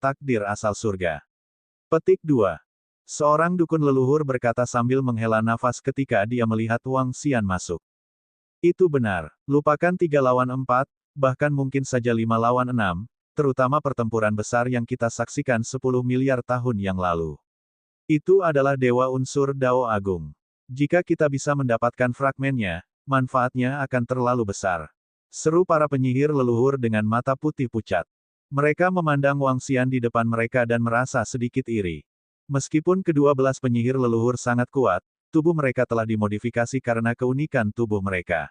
takdir asal surga. Petik 2. Seorang dukun leluhur berkata sambil menghela nafas ketika dia melihat Wang Xian masuk. Itu benar. Lupakan 3 lawan 4, bahkan mungkin saja 5 lawan 6, terutama pertempuran besar yang kita saksikan 10 miliar tahun yang lalu. Itu adalah dewa unsur Dao Agung. Jika kita bisa mendapatkan fragmennya, manfaatnya akan terlalu besar. Seru para penyihir leluhur dengan mata putih pucat. Mereka memandang Wang Xian di depan mereka dan merasa sedikit iri. Meskipun kedua-belas penyihir leluhur sangat kuat, tubuh mereka telah dimodifikasi karena keunikan tubuh mereka.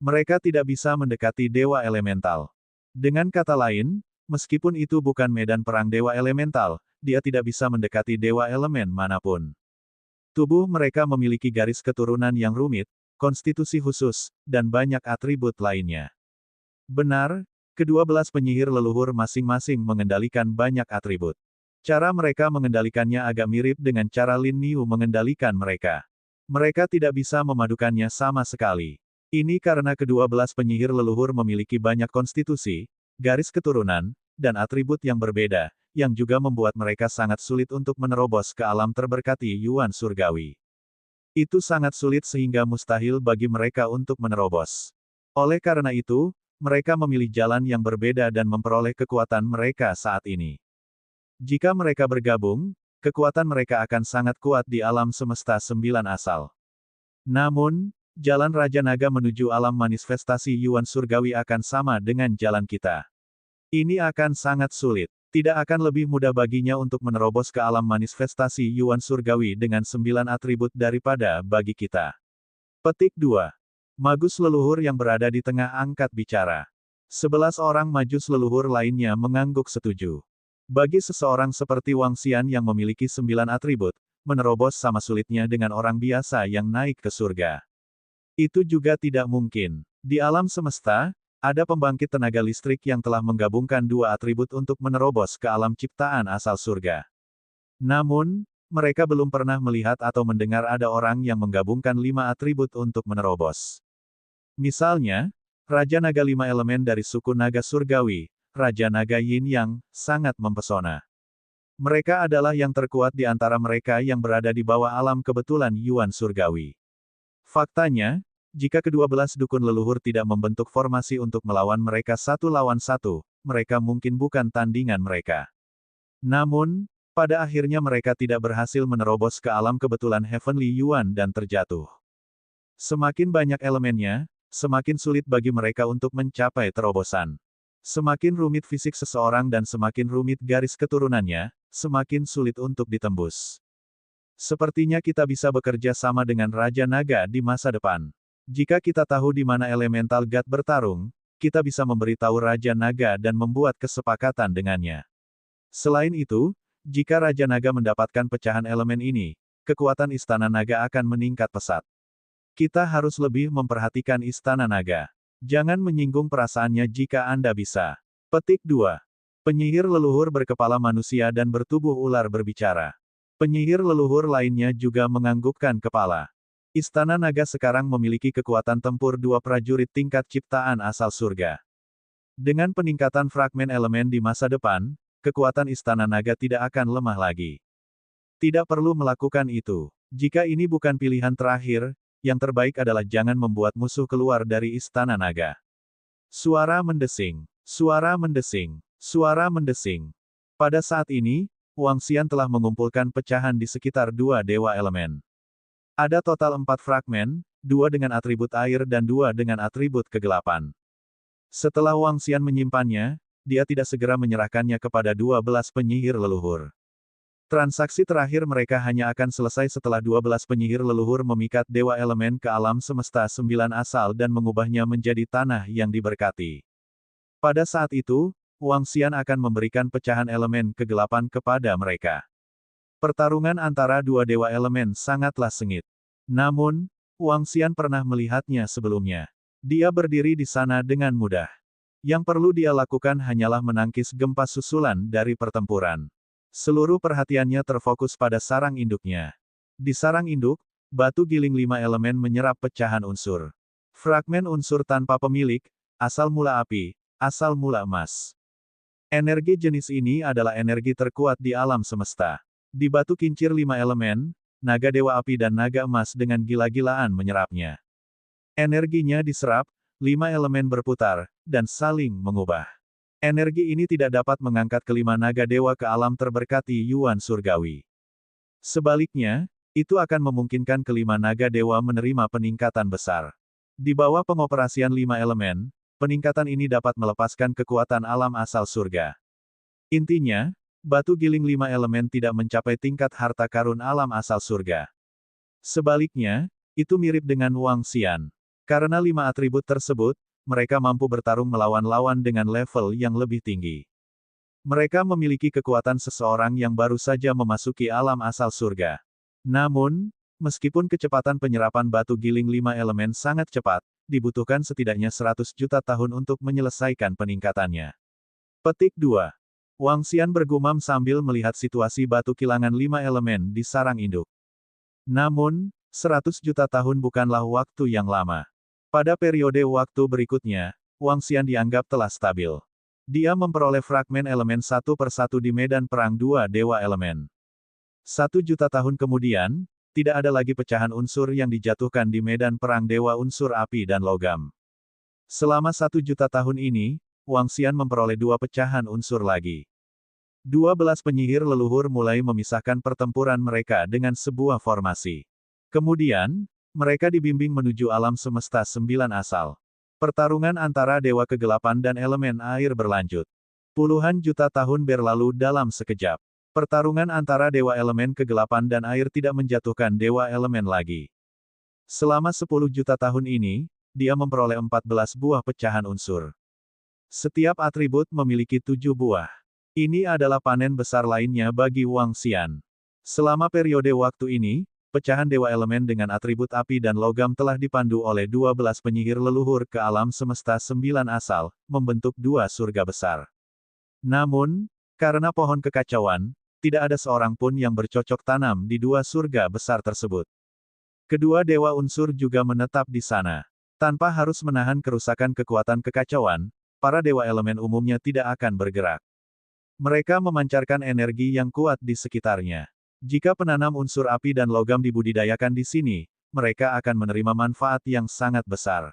Mereka tidak bisa mendekati dewa elemental. Dengan kata lain, meskipun itu bukan medan perang dewa elemental, dia tidak bisa mendekati dewa elemen manapun. Tubuh mereka memiliki garis keturunan yang rumit, konstitusi khusus, dan banyak atribut lainnya. Benar, kedua-belas penyihir leluhur masing-masing mengendalikan banyak atribut. Cara mereka mengendalikannya agak mirip dengan cara Lin Niu mengendalikan mereka. Mereka tidak bisa memadukannya sama sekali. Ini karena kedua-belas penyihir leluhur memiliki banyak konstitusi, garis keturunan, dan atribut yang berbeda, yang juga membuat mereka sangat sulit untuk menerobos ke alam terberkati Yuan Surgawi. Itu sangat sulit sehingga mustahil bagi mereka untuk menerobos. Oleh karena itu, mereka memilih jalan yang berbeda dan memperoleh kekuatan mereka saat ini. Jika mereka bergabung, kekuatan mereka akan sangat kuat di alam semesta 9 asal. Namun, jalan Raja Naga menuju alam manifestasi Yuan Surgawi akan sama dengan jalan kita. Ini akan sangat sulit. Tidak akan lebih mudah baginya untuk menerobos ke alam manifestasi Yuan Surgawi dengan 9 atribut daripada bagi kita. Petik 2. Magus leluhur yang berada di tengah angkat bicara. 11 orang majus leluhur lainnya mengangguk setuju. Bagi seseorang seperti Wang Xian yang memiliki 9 atribut, menerobos sama sulitnya dengan orang biasa yang naik ke surga. Itu juga tidak mungkin. Di alam semesta, ada pembangkit tenaga listrik yang telah menggabungkan 2 atribut untuk menerobos ke alam ciptaan asal surga. Namun, mereka belum pernah melihat atau mendengar ada orang yang menggabungkan 5 atribut untuk menerobos. Misalnya, Raja Naga 5 elemen dari suku Naga Surgawi, Raja Naga Yin Yang, sangat mempesona. Mereka adalah yang terkuat di antara mereka yang berada di bawah alam kebetulan Yuan Surgawi. Faktanya, jika kedua belas dukun leluhur tidak membentuk formasi untuk melawan mereka 1 lawan 1, mereka mungkin bukan tandingan mereka. Namun, pada akhirnya mereka tidak berhasil menerobos ke alam kebetulan Heavenly Yuan dan terjatuh. Semakin banyak elemennya, semakin sulit bagi mereka untuk mencapai terobosan. Semakin rumit fisik seseorang dan semakin rumit garis keturunannya, semakin sulit untuk ditembus. Sepertinya kita bisa bekerja sama dengan Raja Naga di masa depan. Jika kita tahu di mana elemental God bertarung, kita bisa memberitahu Raja Naga dan membuat kesepakatan dengannya. Selain itu, jika Raja Naga mendapatkan pecahan elemen ini, kekuatan Istana Naga akan meningkat pesat. Kita harus lebih memperhatikan Istana Naga. Jangan menyinggung perasaannya jika Anda bisa. Petik 2. Penyihir leluhur berkepala manusia dan bertubuh ular berbicara. Penyihir leluhur lainnya juga menganggukkan kepala. Istana Naga sekarang memiliki kekuatan tempur 2 prajurit tingkat ciptaan asal surga. Dengan peningkatan fragmen elemen di masa depan, kekuatan Istana Naga tidak akan lemah lagi. Tidak perlu melakukan itu. Jika ini bukan pilihan terakhir, yang terbaik adalah jangan membuat musuh keluar dari Istana Naga. Suara mendesing. Suara mendesing. Suara mendesing. Pada saat ini, Wang Xian telah mengumpulkan pecahan di sekitar 2 dewa elemen. Ada total 4 fragmen, 2 dengan atribut air dan 2 dengan atribut kegelapan. Setelah Wang Xian menyimpannya, dia tidak segera menyerahkannya kepada 12 penyihir leluhur. Transaksi terakhir mereka hanya akan selesai setelah 12 penyihir leluhur memikat dewa elemen ke alam semesta 9 asal dan mengubahnya menjadi tanah yang diberkati. Pada saat itu, Wang Xian akan memberikan pecahan elemen kegelapan kepada mereka. Pertarungan antara 2 dewa elemen sangatlah sengit. Namun, Wang Xian pernah melihatnya sebelumnya. Dia berdiri di sana dengan mudah. Yang perlu dia lakukan hanyalah menangkis gempa susulan dari pertempuran. Seluruh perhatiannya terfokus pada sarang induknya. Di sarang induk, batu giling 5 elemen menyerap pecahan unsur. Fragmen unsur tanpa pemilik, asal mula api, asal mula emas. Energi jenis ini adalah energi terkuat di alam semesta. Di batu kincir 5 elemen, naga dewa api dan naga emas dengan gila-gilaan menyerapnya. Energinya diserap, 5 elemen berputar, dan saling mengubah. Energi ini tidak dapat mengangkat kelima naga dewa ke alam terberkati Yuan Surgawi. Sebaliknya, itu akan memungkinkan kelima naga dewa menerima peningkatan besar. Di bawah pengoperasian 5 elemen, peningkatan ini dapat melepaskan kekuatan alam asal surga. Intinya, batu giling 5 elemen tidak mencapai tingkat harta karun alam asal surga. Sebaliknya, itu mirip dengan Wang Xian. Karena 5 atribut tersebut, mereka mampu bertarung melawan lawan dengan level yang lebih tinggi. Mereka memiliki kekuatan seseorang yang baru saja memasuki alam asal surga. Namun, meskipun kecepatan penyerapan batu giling 5 elemen sangat cepat, dibutuhkan setidaknya 100 juta tahun untuk menyelesaikan peningkatannya. Petik 2. Wang Xian bergumam sambil melihat situasi batu kilangan 5 elemen di sarang induk. Namun, 100 juta tahun bukanlah waktu yang lama. Pada periode waktu berikutnya, Wang Xian dianggap telah stabil. Dia memperoleh fragmen elemen satu persatu di medan perang 2 dewa elemen. 1 juta tahun kemudian, tidak ada lagi pecahan unsur yang dijatuhkan di medan perang dewa unsur api dan logam. Selama 1 juta tahun ini, Wang Xian memperoleh 2 pecahan unsur lagi. 12 penyihir leluhur mulai memisahkan pertempuran mereka dengan sebuah formasi. Kemudian, Mereka dibimbing menuju alam semesta sembilan asal. Pertarungan antara Dewa Kegelapan dan elemen air berlanjut. Puluhan juta tahun berlalu dalam sekejap. Pertarungan antara Dewa Elemen Kegelapan dan air tidak menjatuhkan Dewa Elemen lagi. Selama 10 juta tahun ini, dia memperoleh 14 buah pecahan unsur. Setiap atribut memiliki 7 buah. Ini adalah panen besar lainnya bagi Wang Xian. Selama periode waktu ini, pecahan Dewa Elemen dengan atribut api dan logam telah dipandu oleh 12 penyihir leluhur ke alam semesta sembilan asal, membentuk dua surga besar. Namun, karena pohon kekacauan, tidak ada seorang pun yang bercocok tanam di dua surga besar tersebut. Kedua dewa unsur juga menetap di sana. Tanpa harus menahan kerusakan kekuatan kekacauan, para dewa elemen umumnya tidak akan bergerak. Mereka memancarkan energi yang kuat di sekitarnya. Jika penanam unsur api dan logam dibudidayakan di sini, mereka akan menerima manfaat yang sangat besar.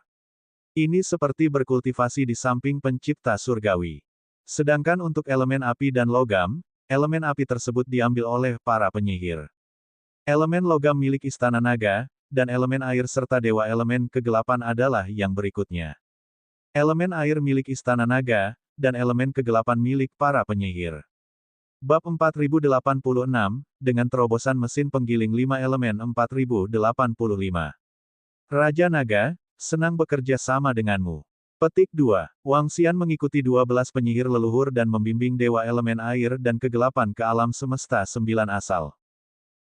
Ini seperti berkultivasi di samping pencipta surgawi. Sedangkan untuk elemen api dan logam, elemen api tersebut diambil oleh para penyihir. Elemen logam milik Istana Naga, dan elemen air serta Dewa Elemen Kegelapan adalah yang berikutnya. Elemen air milik Istana Naga, dan elemen kegelapan milik para penyihir. Bab 4086, dengan terobosan mesin penggiling 5 elemen 4085. Raja Naga, senang bekerja sama denganmu. Petik 2. Wang Xian mengikuti 12 penyihir leluhur dan membimbing Dewa Elemen Air dan Kegelapan ke alam semesta sembilan asal.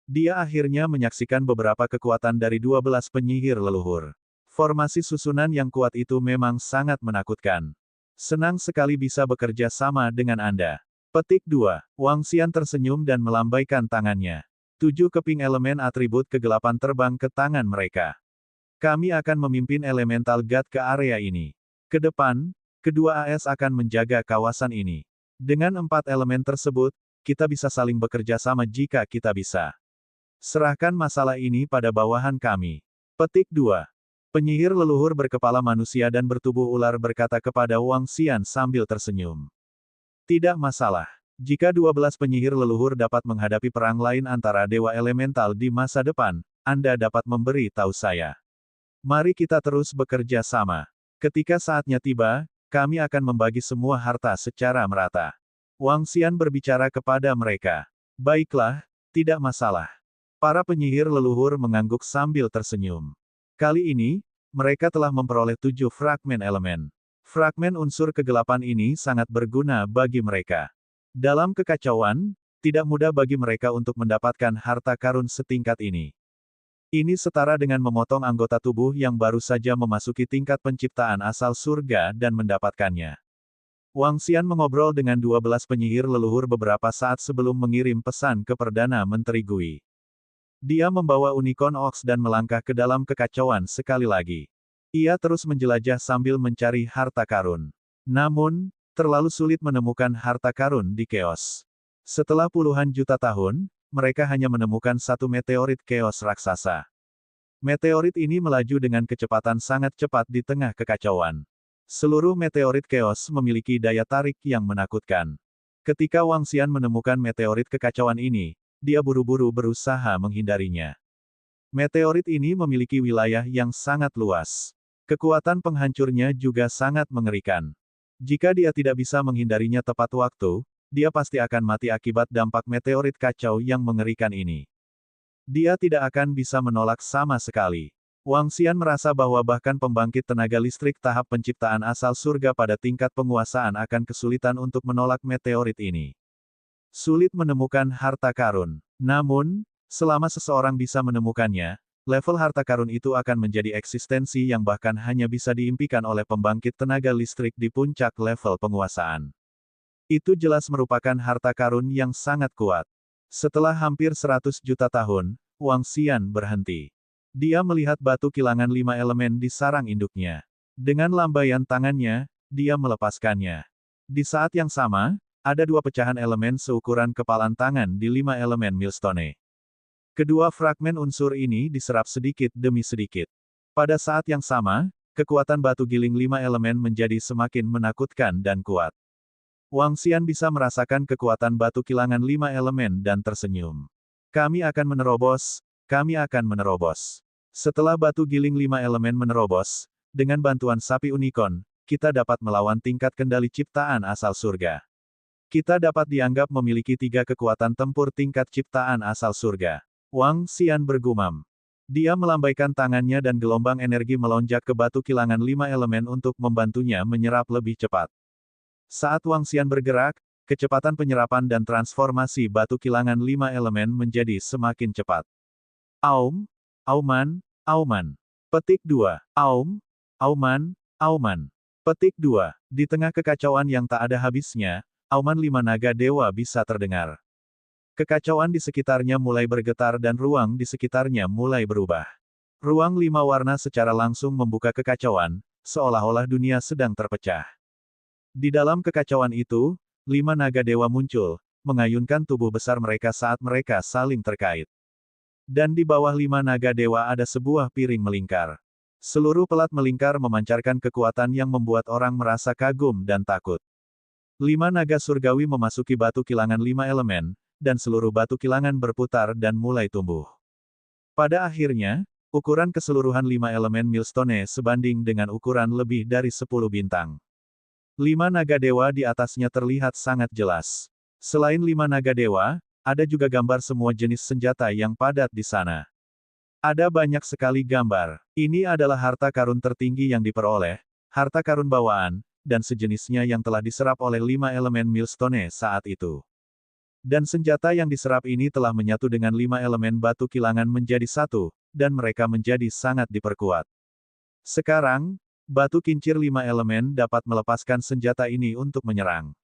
Dia akhirnya menyaksikan beberapa kekuatan dari 12 penyihir leluhur. Formasi susunan yang kuat itu memang sangat menakutkan. Senang sekali bisa bekerja sama dengan Anda. Petik 2. Wang Xian tersenyum dan melambaikan tangannya. 7 keping elemen atribut kegelapan terbang ke tangan mereka. Kami akan memimpin Elemental God ke area ini. Ke depan, kedua AS akan menjaga kawasan ini. Dengan 4 elemen tersebut, kita bisa saling bekerja sama jika kita bisa. Serahkan masalah ini pada bawahan kami. Petik 2. Penyihir leluhur berkepala manusia dan bertubuh ular berkata kepada Wang Xian sambil tersenyum. Tidak masalah. Jika 12 penyihir leluhur dapat menghadapi perang lain antara dewa elemental di masa depan, Anda dapat memberi tahu saya. Mari kita terus bekerja sama. Ketika saatnya tiba, kami akan membagi semua harta secara merata. Wang Xian berbicara kepada mereka. Baiklah, tidak masalah. Para penyihir leluhur mengangguk sambil tersenyum. Kali ini, mereka telah memperoleh 7 fragmen elemen. Fragmen unsur kegelapan ini sangat berguna bagi mereka. Dalam kekacauan, tidak mudah bagi mereka untuk mendapatkan harta karun setingkat ini. Ini setara dengan memotong anggota tubuh yang baru saja memasuki tingkat penciptaan asal surga dan mendapatkannya. Wang Xian mengobrol dengan 12 penyihir leluhur beberapa saat sebelum mengirim pesan ke Perdana Menteri Gui. Dia membawa Unicorn Ox dan melangkah ke dalam kekacauan sekali lagi. Ia terus menjelajah sambil mencari harta karun. Namun, terlalu sulit menemukan harta karun di Chaos. Setelah puluhan juta tahun, mereka hanya menemukan satu meteorit Chaos raksasa. Meteorit ini melaju dengan kecepatan sangat cepat di tengah kekacauan. Seluruh meteorit Chaos memiliki daya tarik yang menakutkan. Ketika Wang Xian menemukan meteorit kekacauan ini, dia buru-buru berusaha menghindarinya. Meteorit ini memiliki wilayah yang sangat luas. Kekuatan penghancurnya juga sangat mengerikan. Jika dia tidak bisa menghindarinya tepat waktu, dia pasti akan mati akibat dampak meteorit kacau yang mengerikan ini. Dia tidak akan bisa menolak sama sekali. Wang Xian merasa bahwa bahkan pembangkit tenaga listrik tahap penciptaan asal surga pada tingkat penguasaan akan kesulitan untuk menolak meteorit ini. Sulit menemukan harta karun. Namun, selama seseorang bisa menemukannya, level harta karun itu akan menjadi eksistensi yang bahkan hanya bisa diimpikan oleh pembangkit tenaga listrik di puncak level penguasaan. Itu jelas merupakan harta karun yang sangat kuat. Setelah hampir 100 juta tahun, Wang Xian berhenti. Dia melihat batu kilangan 5 elemen di sarang induknya. Dengan lambaian tangannya, dia melepaskannya. Di saat yang sama, ada 2 pecahan elemen seukuran kepalan tangan di 5 elemen Millstone. Kedua fragmen unsur ini diserap sedikit demi sedikit. Pada saat yang sama, kekuatan batu giling 5 elemen menjadi semakin menakutkan dan kuat. Wang Xian bisa merasakan kekuatan batu kilangan 5 elemen dan tersenyum. Kami akan menerobos, kami akan menerobos. Setelah batu giling 5 elemen menerobos, dengan bantuan sapi unicorn, kita dapat melawan tingkat kendali ciptaan asal surga. Kita dapat dianggap memiliki 3 kekuatan tempur tingkat ciptaan asal surga. Wang Xian bergumam. Dia melambaikan tangannya dan gelombang energi melonjak ke batu kilangan 5 elemen untuk membantunya menyerap lebih cepat. Saat Wang Xian bergerak, kecepatan penyerapan dan transformasi batu kilangan 5 elemen menjadi semakin cepat. Aum, Auman, Auman. Petik 2. Aum, Auman, Auman. Petik 2. Di tengah kekacauan yang tak ada habisnya, auman 5 naga dewa bisa terdengar. Kekacauan di sekitarnya mulai bergetar dan ruang di sekitarnya mulai berubah. Ruang 5 warna secara langsung membuka kekacauan, seolah-olah dunia sedang terpecah. Di dalam kekacauan itu, 5 naga dewa muncul, mengayunkan tubuh besar mereka saat mereka saling terkait. Dan di bawah 5 naga dewa ada sebuah piring melingkar. Seluruh pelat melingkar memancarkan kekuatan yang membuat orang merasa kagum dan takut. 5 naga surgawi memasuki batu kilangan 5 elemen, dan seluruh batu kilangan berputar dan mulai tumbuh. Pada akhirnya, ukuran keseluruhan 5 elemen Millstone sebanding dengan ukuran lebih dari 10 bintang. 5 naga dewa di atasnya terlihat sangat jelas. Selain 5 naga dewa, ada juga gambar semua jenis senjata yang padat di sana. Ada banyak sekali gambar. Ini adalah harta karun tertinggi yang diperoleh, harta karun bawaan, dan sejenisnya yang telah diserap oleh 5 elemen Millstone saat itu. Dan senjata yang diserap ini telah menyatu dengan 5 elemen batu kilangan menjadi satu, dan mereka menjadi sangat diperkuat. Sekarang, batu kincir 5 elemen dapat melepaskan senjata ini untuk menyerang.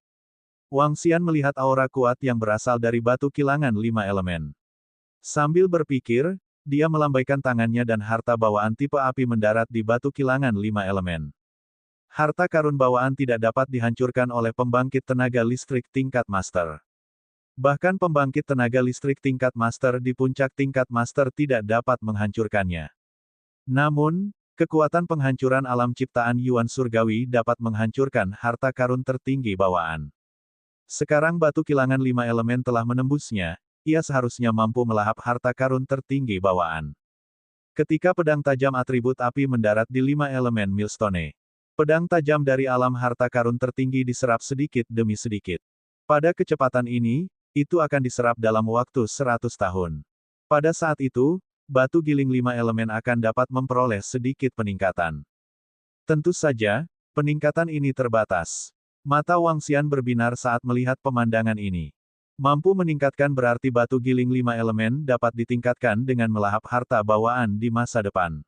Wang Xian melihat aura kuat yang berasal dari batu kilangan 5 elemen. Sambil berpikir, dia melambaikan tangannya dan harta bawaan tipe api mendarat di batu kilangan 5 elemen. Harta karun bawaan tidak dapat dihancurkan oleh pembangkit tenaga listrik tingkat master. Bahkan pembangkit tenaga listrik tingkat master di puncak tingkat master tidak dapat menghancurkannya. Namun, kekuatan penghancuran alam ciptaan Yuan Surgawi dapat menghancurkan harta karun tertinggi bawaan. Sekarang batu kilangan 5 elemen telah menembusnya, ia seharusnya mampu melahap harta karun tertinggi bawaan. Ketika pedang tajam atribut api mendarat di 5 elemen Millstone. Pedang tajam dari alam harta karun tertinggi diserap sedikit demi sedikit. Pada kecepatan ini, itu akan diserap dalam waktu 100 tahun. Pada saat itu, batu giling 5 elemen akan dapat memperoleh sedikit peningkatan. Tentu saja, peningkatan ini terbatas. Mata Wang Xian berbinar saat melihat pemandangan ini. Mampu meningkatkan berarti batu giling 5 elemen dapat ditingkatkan dengan melahap harta bawaan di masa depan.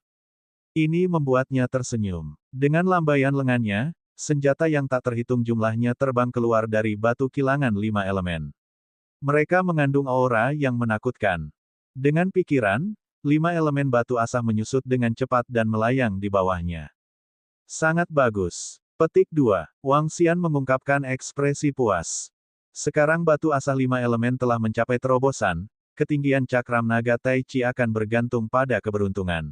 Ini membuatnya tersenyum. Dengan lambaian lengannya, senjata yang tak terhitung jumlahnya terbang keluar dari batu kilangan 5 elemen. Mereka mengandung aura yang menakutkan. Dengan pikiran, 5 elemen batu asah menyusut dengan cepat dan melayang di bawahnya. Sangat bagus. Petik 2. Wang Xian mengungkapkan ekspresi puas. Sekarang batu asah 5 elemen telah mencapai terobosan, ketinggian cakram naga Tai Chi akan bergantung pada keberuntungan.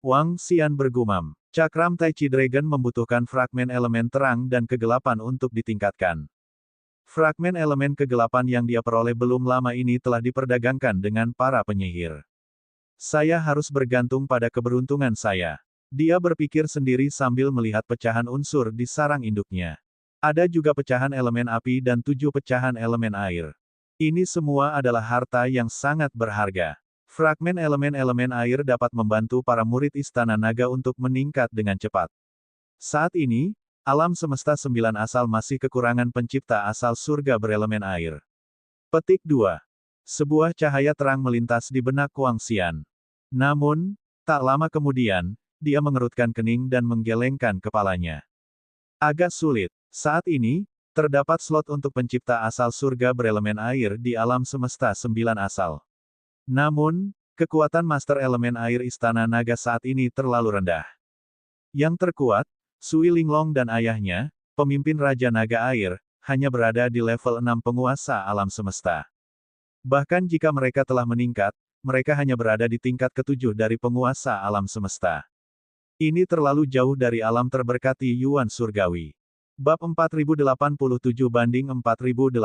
Wang Xian bergumam. Cakram Tai Chi Dragon membutuhkan fragmen elemen terang dan kegelapan untuk ditingkatkan. Fragmen elemen kegelapan yang dia peroleh belum lama ini telah diperdagangkan dengan para penyihir. Saya harus bergantung pada keberuntungan saya. Dia berpikir sendiri sambil melihat pecahan unsur di sarang induknya. Ada juga pecahan elemen api dan 7 pecahan elemen air. Ini semua adalah harta yang sangat berharga. Fragmen elemen-elemen air dapat membantu para murid Istana Naga untuk meningkat dengan cepat. Saat ini, alam semesta 9 asal masih kekurangan pencipta asal surga berelemen air. Petik 2. Sebuah cahaya terang melintas di benak Wang Xian. Namun, tak lama kemudian, dia mengerutkan kening dan menggelengkan kepalanya. Agak sulit. Saat ini, terdapat slot untuk pencipta asal surga berelemen air di alam semesta 9 asal. Namun, kekuatan master elemen air Istana Naga saat ini terlalu rendah. Yang terkuat, Sui Linglong dan ayahnya, pemimpin Raja Naga Air, hanya berada di level 6 penguasa alam semesta. Bahkan jika mereka telah meningkat, mereka hanya berada di tingkat ke-7 dari penguasa alam semesta. Ini terlalu jauh dari alam terberkati Yuan Surgawi. Bab 4087 banding 4086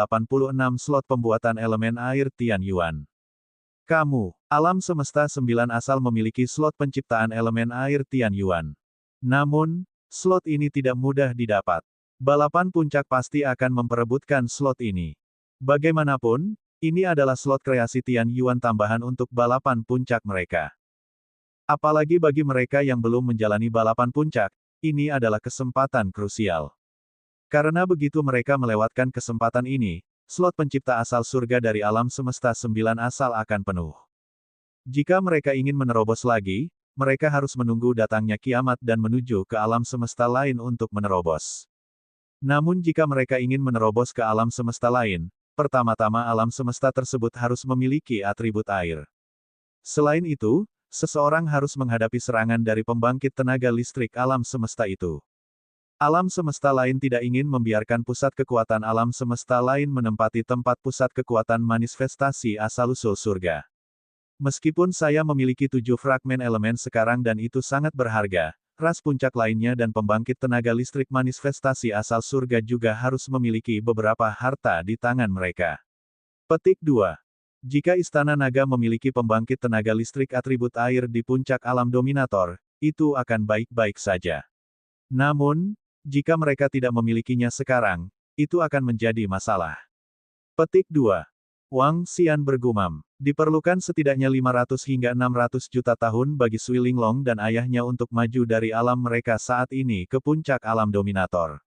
slot pembuatan elemen air Tian Yuan. Kamu, alam semesta 9 asal memiliki slot penciptaan elemen air Tian Yuan. Namun, slot ini tidak mudah didapat. Balapan puncak pasti akan memperebutkan slot ini. Bagaimanapun, ini adalah slot kreasi Tian Yuan tambahan untuk balapan puncak mereka. Apalagi bagi mereka yang belum menjalani balapan puncak, ini adalah kesempatan krusial. Karena begitu mereka melewatkan kesempatan ini, slot pencipta asal surga dari alam semesta 9 asal akan penuh. Jika mereka ingin menerobos lagi, mereka harus menunggu datangnya kiamat dan menuju ke alam semesta lain untuk menerobos. Namun jika mereka ingin menerobos ke alam semesta lain, pertama-tama alam semesta tersebut harus memiliki atribut air. Selain itu, seseorang harus menghadapi serangan dari pembangkit tenaga listrik alam semesta itu. Alam semesta lain tidak ingin membiarkan pusat kekuatan alam semesta lain menempati tempat pusat kekuatan manifestasi asal-usul surga. Meskipun saya memiliki 7 fragmen elemen sekarang dan itu sangat berharga, ras puncak lainnya dan pembangkit tenaga listrik manifestasi asal surga juga harus memiliki beberapa harta di tangan mereka. Petik 2. Jika Istana Naga memiliki pembangkit tenaga listrik atribut air di puncak alam dominator, itu akan baik-baik saja. Namun, jika mereka tidak memilikinya sekarang, itu akan menjadi masalah. Petik 2. Wang Xian bergumam, diperlukan setidaknya 500 hingga 600 juta tahun bagi Sui Linglong dan ayahnya untuk maju dari alam mereka saat ini ke puncak alam dominator.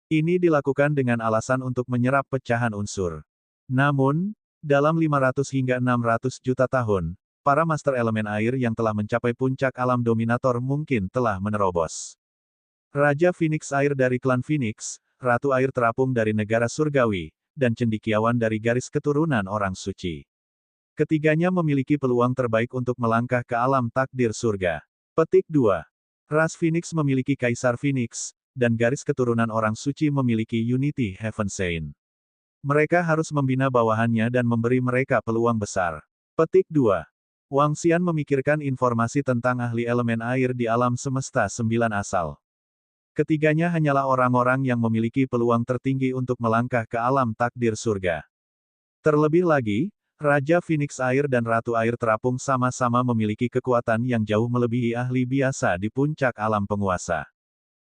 Ini dilakukan dengan alasan untuk menyerap pecahan unsur. Namun, dalam 500 hingga 600 juta tahun, para master elemen air yang telah mencapai puncak alam dominator mungkin telah menerobos. Raja Phoenix Air dari klan Phoenix, Ratu Air Terapung dari negara surgawi, dan cendekiawan dari garis keturunan orang suci. Ketiganya memiliki peluang terbaik untuk melangkah ke alam takdir surga. Petik 2. Ras Phoenix memiliki Kaisar Phoenix, dan garis keturunan orang suci memiliki Unity Heaven Saint. Mereka harus membina bawahannya dan memberi mereka peluang besar. Petik 2. Wang Xian memikirkan informasi tentang ahli elemen air di alam semesta 9 asal. Ketiganya hanyalah orang-orang yang memiliki peluang tertinggi untuk melangkah ke alam takdir surga. Terlebih lagi, Raja Phoenix Air dan Ratu Air Terapung sama-sama memiliki kekuatan yang jauh melebihi ahli biasa di puncak alam penguasa.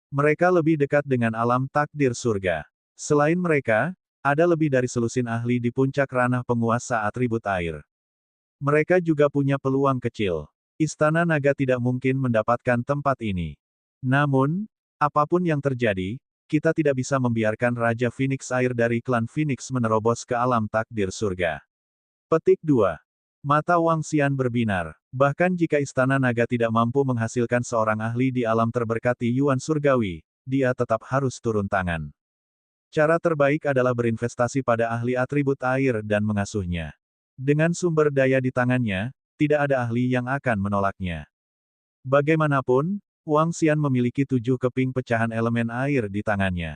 Mereka lebih dekat dengan alam takdir surga. Selain mereka, ada lebih dari selusin ahli di puncak ranah penguasa atribut air. Mereka juga punya peluang kecil. Istana Naga tidak mungkin mendapatkan tempat ini. Namun, apapun yang terjadi, kita tidak bisa membiarkan Raja Phoenix Air dari klan Phoenix menerobos ke alam takdir surga. Petik 2. Mata Wang Xian berbinar. Bahkan jika Istana Naga tidak mampu menghasilkan seorang ahli di alam terberkati Yuan Surgawi, dia tetap harus turun tangan. Cara terbaik adalah berinvestasi pada ahli atribut air dan mengasuhnya. Dengan sumber daya di tangannya, tidak ada ahli yang akan menolaknya. Bagaimanapun, Wang Xian memiliki 7 keping pecahan elemen air di tangannya.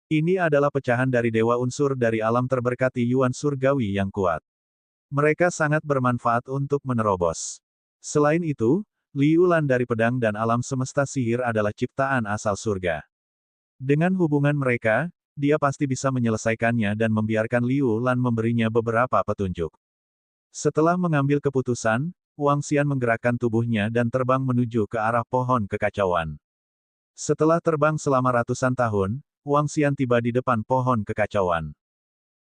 Ini adalah pecahan dari dewa unsur dari alam terberkati Yuan Surgawi yang kuat. Mereka sangat bermanfaat untuk menerobos. Selain itu, Liu Lan dari pedang dan alam semesta sihir adalah ciptaan asal surga. Dengan hubungan mereka, dia pasti bisa menyelesaikannya dan membiarkan Liu Lan memberinya beberapa petunjuk. Setelah mengambil keputusan, Wang Xian menggerakkan tubuhnya dan terbang menuju ke arah pohon kekacauan. Setelah terbang selama ratusan tahun, Wang Xian tiba di depan pohon kekacauan.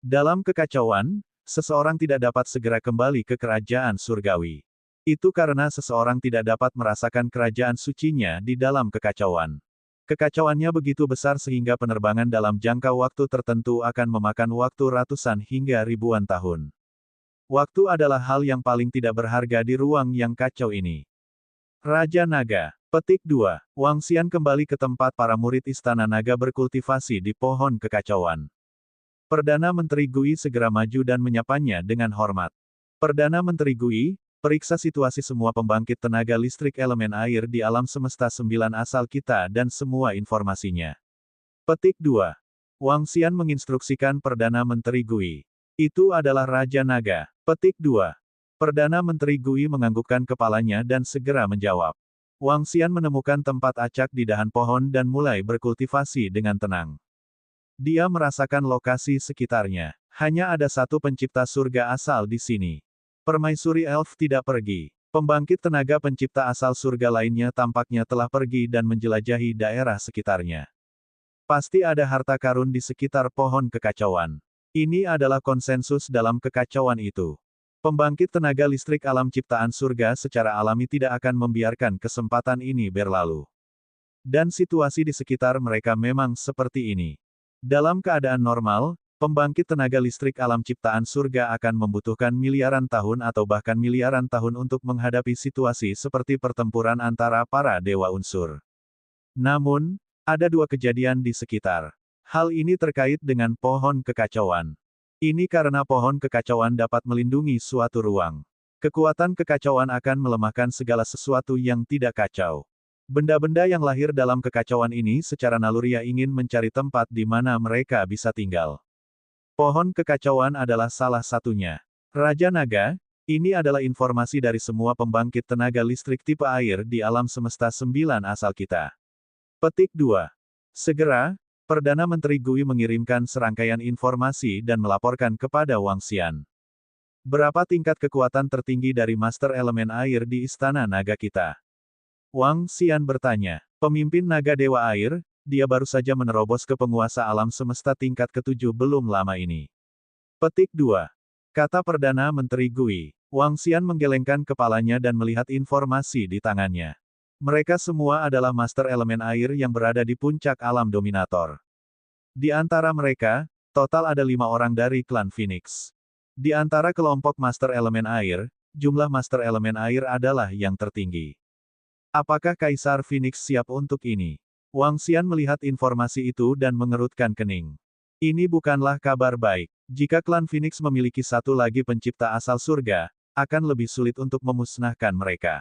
Dalam kekacauan, seseorang tidak dapat segera kembali ke kerajaan surgawi. Itu karena seseorang tidak dapat merasakan kerajaan sucinya di dalam kekacauan. Kekacauannya begitu besar sehingga penerbangan dalam jangka waktu tertentu akan memakan waktu ratusan hingga ribuan tahun. Waktu adalah hal yang paling tidak berharga di ruang yang kacau ini. Raja Naga. Petik 2. Wang Xian kembali ke tempat para murid Istana Naga berkultivasi di pohon kekacauan. Perdana Menteri Gui segera maju dan menyapanya dengan hormat. Perdana Menteri Gui, periksa situasi semua pembangkit tenaga listrik elemen air di alam semesta 9 asal kita dan semua informasinya. Petik 2. Wang Xian menginstruksikan Perdana Menteri Gui. Itu adalah Raja Naga. Petik 2. Perdana Menteri Gui menganggukkan kepalanya dan segera menjawab. Wang Xian menemukan tempat acak di dahan pohon dan mulai berkultivasi dengan tenang. Dia merasakan lokasi sekitarnya. Hanya ada satu pencipta surga asal di sini. Permaisuri Elf tidak pergi. Pembangkit tenaga pencipta asal surga lainnya tampaknya telah pergi dan menjelajahi daerah sekitarnya. Pasti ada harta karun di sekitar pohon kekacauan. Ini adalah konsensus dalam kekacauan itu. Pembangkit tenaga listrik alam ciptaan surga secara alami tidak akan membiarkan kesempatan ini berlalu. Dan situasi di sekitar mereka memang seperti ini. Dalam keadaan normal, pembangkit tenaga listrik alam ciptaan surga akan membutuhkan miliaran tahun atau bahkan miliaran tahun untuk menghadapi situasi seperti pertempuran antara para dewa unsur. Namun, ada dua kejadian di sekitar. Hal ini terkait dengan pohon kekacauan. Ini karena pohon kekacauan dapat melindungi suatu ruang. Kekuatan kekacauan akan melemahkan segala sesuatu yang tidak kacau. Benda-benda yang lahir dalam kekacauan ini secara naluriah ingin mencari tempat di mana mereka bisa tinggal. Pohon kekacauan adalah salah satunya. Raja Naga, ini adalah informasi dari semua pembangkit tenaga listrik tipe air di alam semesta 9 asal kita. Petik 2. Segera, Perdana Menteri Gui mengirimkan serangkaian informasi dan melaporkan kepada Wang Xian. Berapa tingkat kekuatan tertinggi dari Master Elemen Air di Istana Naga kita? Wang Xian bertanya. Pemimpin Naga Dewa Air, dia baru saja menerobos ke penguasa alam semesta tingkat ke-7 belum lama ini. Petik 2. Kata Perdana Menteri Gui. Wang Xian menggelengkan kepalanya dan melihat informasi di tangannya. Mereka semua adalah Master Elemen Air yang berada di puncak alam dominator. Di antara mereka, total ada 5 orang dari klan Phoenix. Di antara kelompok Master Elemen Air, jumlah Master Elemen Air adalah yang tertinggi. Apakah Kaisar Phoenix siap untuk ini? Wang Xian melihat informasi itu dan mengerutkan kening. Ini bukanlah kabar baik. Jika klan Phoenix memiliki satu lagi pencipta asal surga, akan lebih sulit untuk memusnahkan mereka.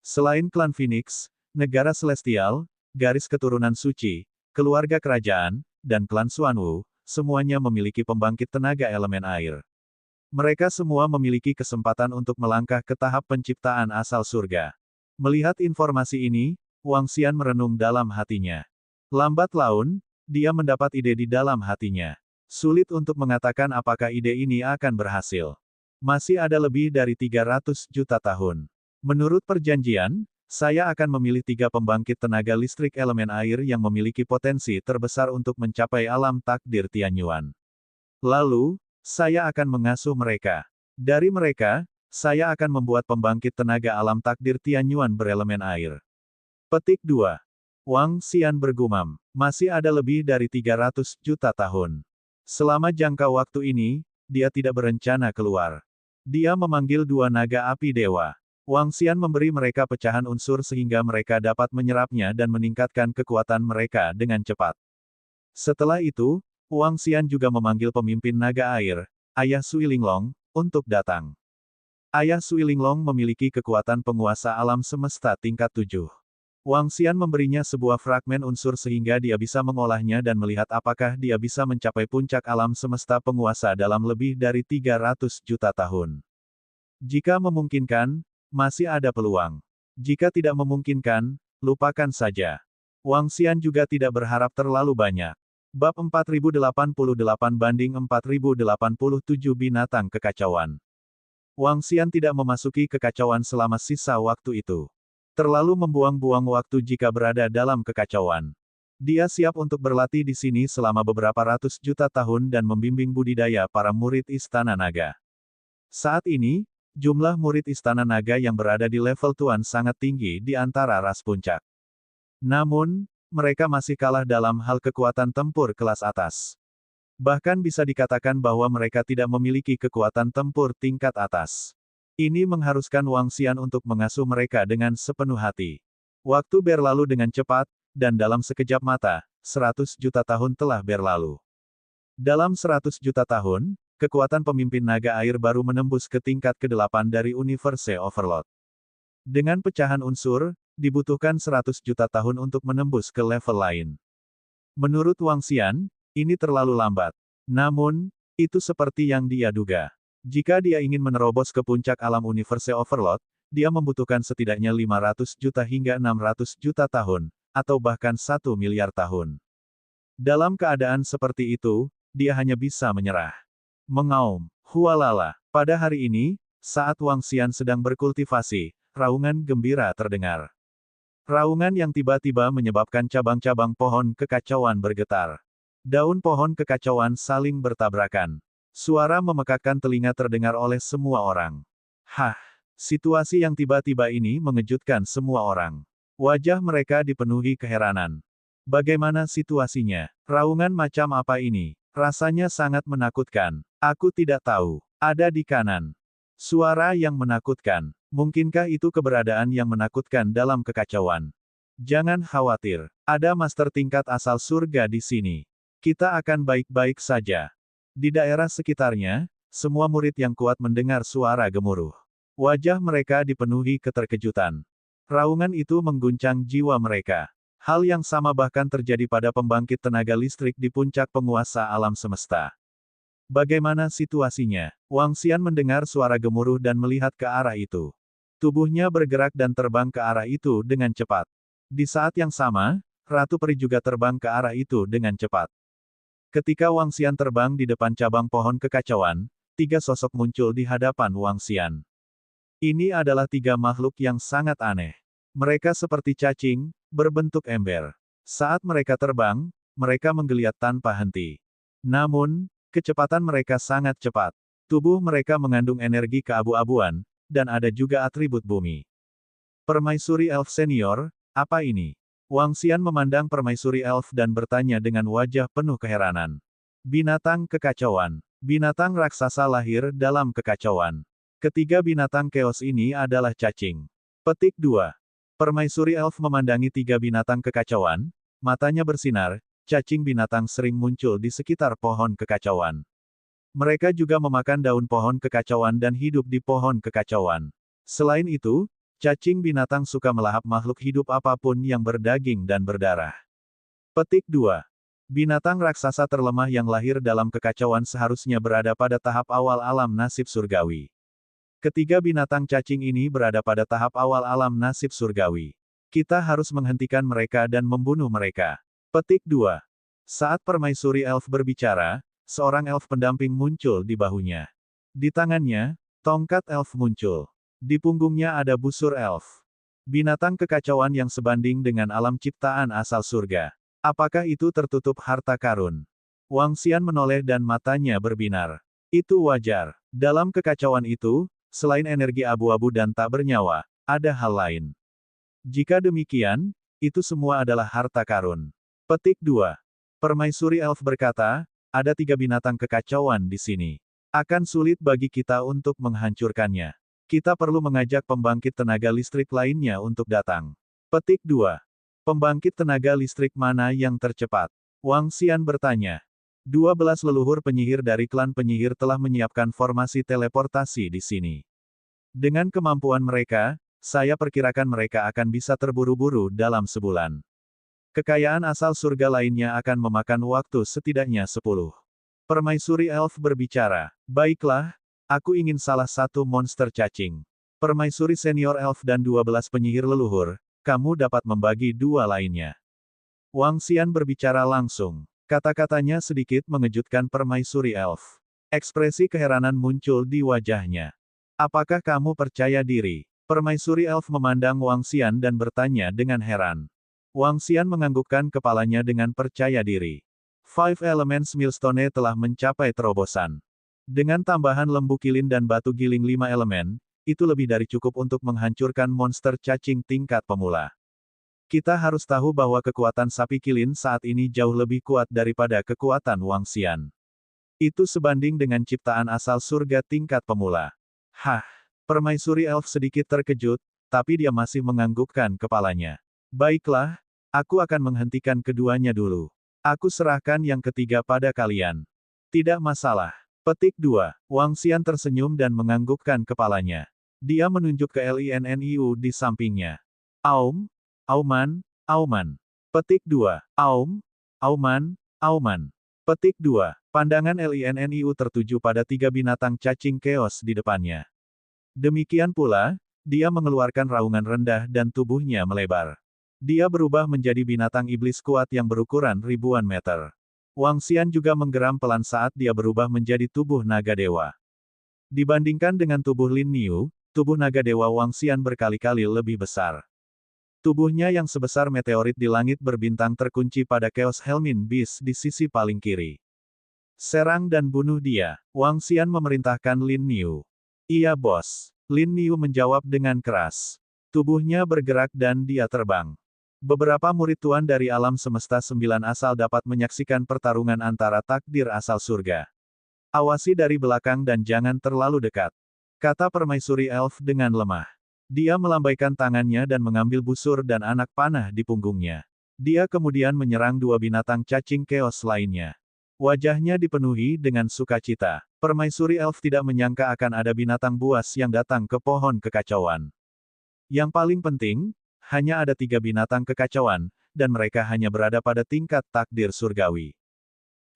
Selain klan Phoenix, negara Celestial, garis keturunan suci, keluarga kerajaan, dan klan Xuanwu, semuanya memiliki pembangkit tenaga elemen air. Mereka semua memiliki kesempatan untuk melangkah ke tahap penciptaan asal surga. Melihat informasi ini, Wang Xian merenung dalam hatinya. Lambat laun, dia mendapat ide di dalam hatinya. Sulit untuk mengatakan apakah ide ini akan berhasil. Masih ada lebih dari 300 juta tahun. Menurut perjanjian, saya akan memilih 3 pembangkit tenaga listrik elemen air yang memiliki potensi terbesar untuk mencapai alam takdir Tianyuan. Lalu, saya akan mengasuh mereka. Dari mereka, saya akan membuat pembangkit tenaga alam takdir Tianyuan berelemen air. Petik 2. Wang Xian bergumam. Masih ada lebih dari 300 juta tahun. Selama jangka waktu ini, dia tidak berencana keluar. Dia memanggil 2 naga api dewa. Wang Xian memberi mereka pecahan unsur sehingga mereka dapat menyerapnya dan meningkatkan kekuatan mereka dengan cepat. Setelah itu, Wang Xian juga memanggil pemimpin naga air, Ayah Sui Linglong, untuk datang. Ayah Sui Linglong memiliki kekuatan penguasa alam semesta tingkat 7. Wang Xian memberinya sebuah fragmen unsur sehingga dia bisa mengolahnya dan melihat apakah dia bisa mencapai puncak alam semesta penguasa dalam lebih dari 300 juta tahun. Jika memungkinkan, masih ada peluang. Jika tidak memungkinkan, lupakan saja. Wang Xian juga tidak berharap terlalu banyak. Bab 4088/4087 Binatang Kekacauan. Wang Xian tidak memasuki kekacauan selama sisa waktu itu. Terlalu membuang-buang waktu jika berada dalam kekacauan. Dia siap untuk berlatih di sini selama beberapa ratus juta tahun dan membimbing budidaya para murid Istana Naga. Saat ini, jumlah murid Istana Naga yang berada di level Tuan sangat tinggi di antara ras puncak. Namun, mereka masih kalah dalam hal kekuatan tempur kelas atas. Bahkan bisa dikatakan bahwa mereka tidak memiliki kekuatan tempur tingkat atas. Ini mengharuskan Wang Xian untuk mengasuh mereka dengan sepenuh hati. Waktu berlalu dengan cepat, dan dalam sekejap mata, 100 juta tahun telah berlalu. Dalam 100 juta tahun, kekuatan pemimpin naga air baru menembus ke tingkat ke-8 dari Universe Overload. Dengan pecahan unsur, dibutuhkan 100 juta tahun untuk menembus ke level lain. Menurut Wang Xian, ini terlalu lambat. Namun, itu seperti yang dia duga. Jika dia ingin menerobos ke puncak alam Universe Overload, dia membutuhkan setidaknya 500 juta hingga 600 juta tahun, atau bahkan 1 miliar tahun. Dalam keadaan seperti itu, dia hanya bisa menyerah. Mengaum, hualala. Pada hari ini, Saat Wang Xian sedang berkultivasi, raungan gembira terdengar. Raungan yang tiba-tiba menyebabkan cabang-cabang pohon kekacauan bergetar. Daun pohon kekacauan saling bertabrakan. Suara memekakkan telinga terdengar oleh semua orang. Hah! Situasi yang tiba-tiba ini mengejutkan semua orang. Wajah mereka dipenuhi keheranan. Bagaimana situasinya? Raungan macam apa ini? Rasanya sangat menakutkan. Aku tidak tahu. Ada di kanan. Suara yang menakutkan. Mungkinkah itu keberadaan yang menakutkan dalam kekacauan? Jangan khawatir. Ada master tingkat asal surga di sini. Kita akan baik-baik saja. Di daerah sekitarnya, semua murid yang kuat mendengar suara gemuruh. Wajah mereka dipenuhi keterkejutan. Raungan itu mengguncang jiwa mereka. Hal yang sama bahkan terjadi pada pembangkit tenaga listrik di puncak penguasa alam semesta. Bagaimana situasinya? Wang Xian mendengar suara gemuruh dan melihat ke arah itu. Tubuhnya bergerak dan terbang ke arah itu dengan cepat. Di saat yang sama, Ratu Peri juga terbang ke arah itu dengan cepat. Ketika Wang Xian terbang di depan cabang pohon kekacauan, 3 sosok muncul di hadapan Wang Xian. Ini adalah 3 makhluk yang sangat aneh. Mereka seperti cacing, berbentuk ember. Saat mereka terbang, mereka menggeliat tanpa henti. Namun, kecepatan mereka sangat cepat. Tubuh mereka mengandung energi keabu-abuan, dan ada juga atribut bumi. Permaisuri Elf Senior, apa ini? Wang Xian memandang Permaisuri Elf dan bertanya dengan wajah penuh keheranan. Binatang kekacauan. Binatang raksasa lahir dalam kekacauan. Ketiga binatang keos ini adalah cacing. Petik 2. Permaisuri Elf memandangi 3 binatang kekacauan, matanya bersinar, cacing binatang sering muncul di sekitar pohon kekacauan. Mereka juga memakan daun pohon kekacauan dan hidup di pohon kekacauan. Selain itu, cacing binatang suka melahap makhluk hidup apapun yang berdaging dan berdarah. Petik 2. Binatang raksasa terlemah yang lahir dalam kekacauan seharusnya berada pada tahap awal alam nasib surgawi. Ketiga binatang cacing ini berada pada tahap awal alam nasib surgawi. Kita harus menghentikan mereka dan membunuh mereka. Petik 2. Saat Permaisuri Elf berbicara, seorang elf pendamping muncul di bahunya. Di tangannya, tongkat elf muncul. Di punggungnya ada busur elf. Binatang kekacauan yang sebanding dengan alam ciptaan asal surga. Apakah itu tertutup harta karun? Wang Xian menoleh dan matanya berbinar. Itu wajar. Dalam kekacauan itu, selain energi abu-abu dan tak bernyawa, ada hal lain. Jika demikian, itu semua adalah harta karun. Petik 2. Permaisuri Elf berkata, ada 3 binatang kekacauan di sini. Akan sulit bagi kita untuk menghancurkannya. Kita perlu mengajak pembangkit tenaga listrik lainnya untuk datang. Petik 2. Pembangkit tenaga listrik mana yang tercepat? Wang Xian bertanya. 12 leluhur penyihir dari klan penyihir telah menyiapkan formasi teleportasi di sini. Dengan kemampuan mereka, saya perkirakan mereka akan bisa terburu-buru dalam sebulan. Kekayaan asal surga lainnya akan memakan waktu setidaknya 10. Permaisuri Elf berbicara. Baiklah, aku ingin salah satu monster cacing. Permaisuri Senior Elf dan 12 penyihir leluhur, kamu dapat membagi 2 lainnya. Wang Xian berbicara langsung. Kata-katanya sedikit mengejutkan Permaisuri Elf. Ekspresi keheranan muncul di wajahnya. Apakah kamu percaya diri? Permaisuri Elf memandang Wang Xian dan bertanya dengan heran. Wang Xian menganggukkan kepalanya dengan percaya diri. Five Elements Millstone telah mencapai terobosan. Dengan tambahan lembu kilin dan batu giling 5 elemen, itu lebih dari cukup untuk menghancurkan monster cacing tingkat pemula. Kita harus tahu bahwa kekuatan sapi kilin saat ini jauh lebih kuat daripada kekuatan Wang Xian. Itu sebanding dengan ciptaan asal surga tingkat pemula. Hah! Permaisuri Elf sedikit terkejut, tapi dia masih menganggukkan kepalanya. Baiklah, aku akan menghentikan keduanya dulu. Aku serahkan yang ketiga pada kalian. Tidak masalah. Petik 2. Wang Xian tersenyum dan menganggukkan kepalanya. Dia menunjuk ke Linniu di sampingnya. Aum, Auman, Auman. Petik 2. Aum, Auman, Auman. Petik 2. Pandangan Linniu tertuju pada 3 binatang cacing keos di depannya. Demikian pula, dia mengeluarkan raungan rendah dan tubuhnya melebar. Dia berubah menjadi binatang iblis kuat yang berukuran ribuan meter. Wang Xian juga menggeram pelan saat dia berubah menjadi tubuh naga dewa. Dibandingkan dengan tubuh Lin Niu, tubuh naga Dewa Wangxian berkali-kali lebih besar. Tubuhnya yang sebesar meteorit di langit berbintang terkunci pada Chaos Helmin Beast di sisi paling kiri. Serang dan bunuh dia, Wangxian memerintahkan Lin Niu. Iya bos. Lin Niu menjawab dengan keras. Tubuhnya bergerak dan dia terbang. Beberapa murid tuan dari alam semesta 9 asal dapat menyaksikan pertarungan antara takdir asal surga. Awasi dari belakang dan jangan terlalu dekat, kata permaisuri elf dengan lemah. Dia melambaikan tangannya dan mengambil busur dan anak panah di punggungnya. Dia kemudian menyerang dua binatang cacing keos lainnya. Wajahnya dipenuhi dengan sukacita. Permaisuri elf tidak menyangka akan ada binatang buas yang datang ke pohon kekacauan. Yang paling penting, hanya ada 3 binatang kekacauan, dan mereka hanya berada pada tingkat takdir surgawi.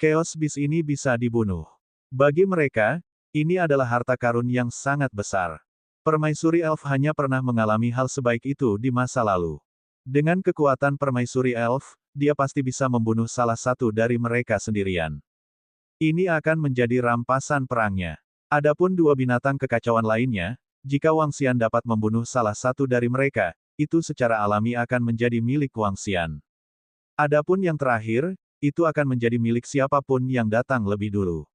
Chaos Beast ini bisa dibunuh. Bagi mereka, ini adalah harta karun yang sangat besar. Permaisuri elf hanya pernah mengalami hal sebaik itu di masa lalu. Dengan kekuatan permaisuri elf, dia pasti bisa membunuh salah satu dari mereka sendirian. Ini akan menjadi rampasan perangnya. Adapun dua binatang kekacauan lainnya, jika Wangxian dapat membunuh salah satu dari mereka, itu secara alami akan menjadi milik Wangxian. Adapun yang terakhir, itu akan menjadi milik siapapun yang datang lebih dulu.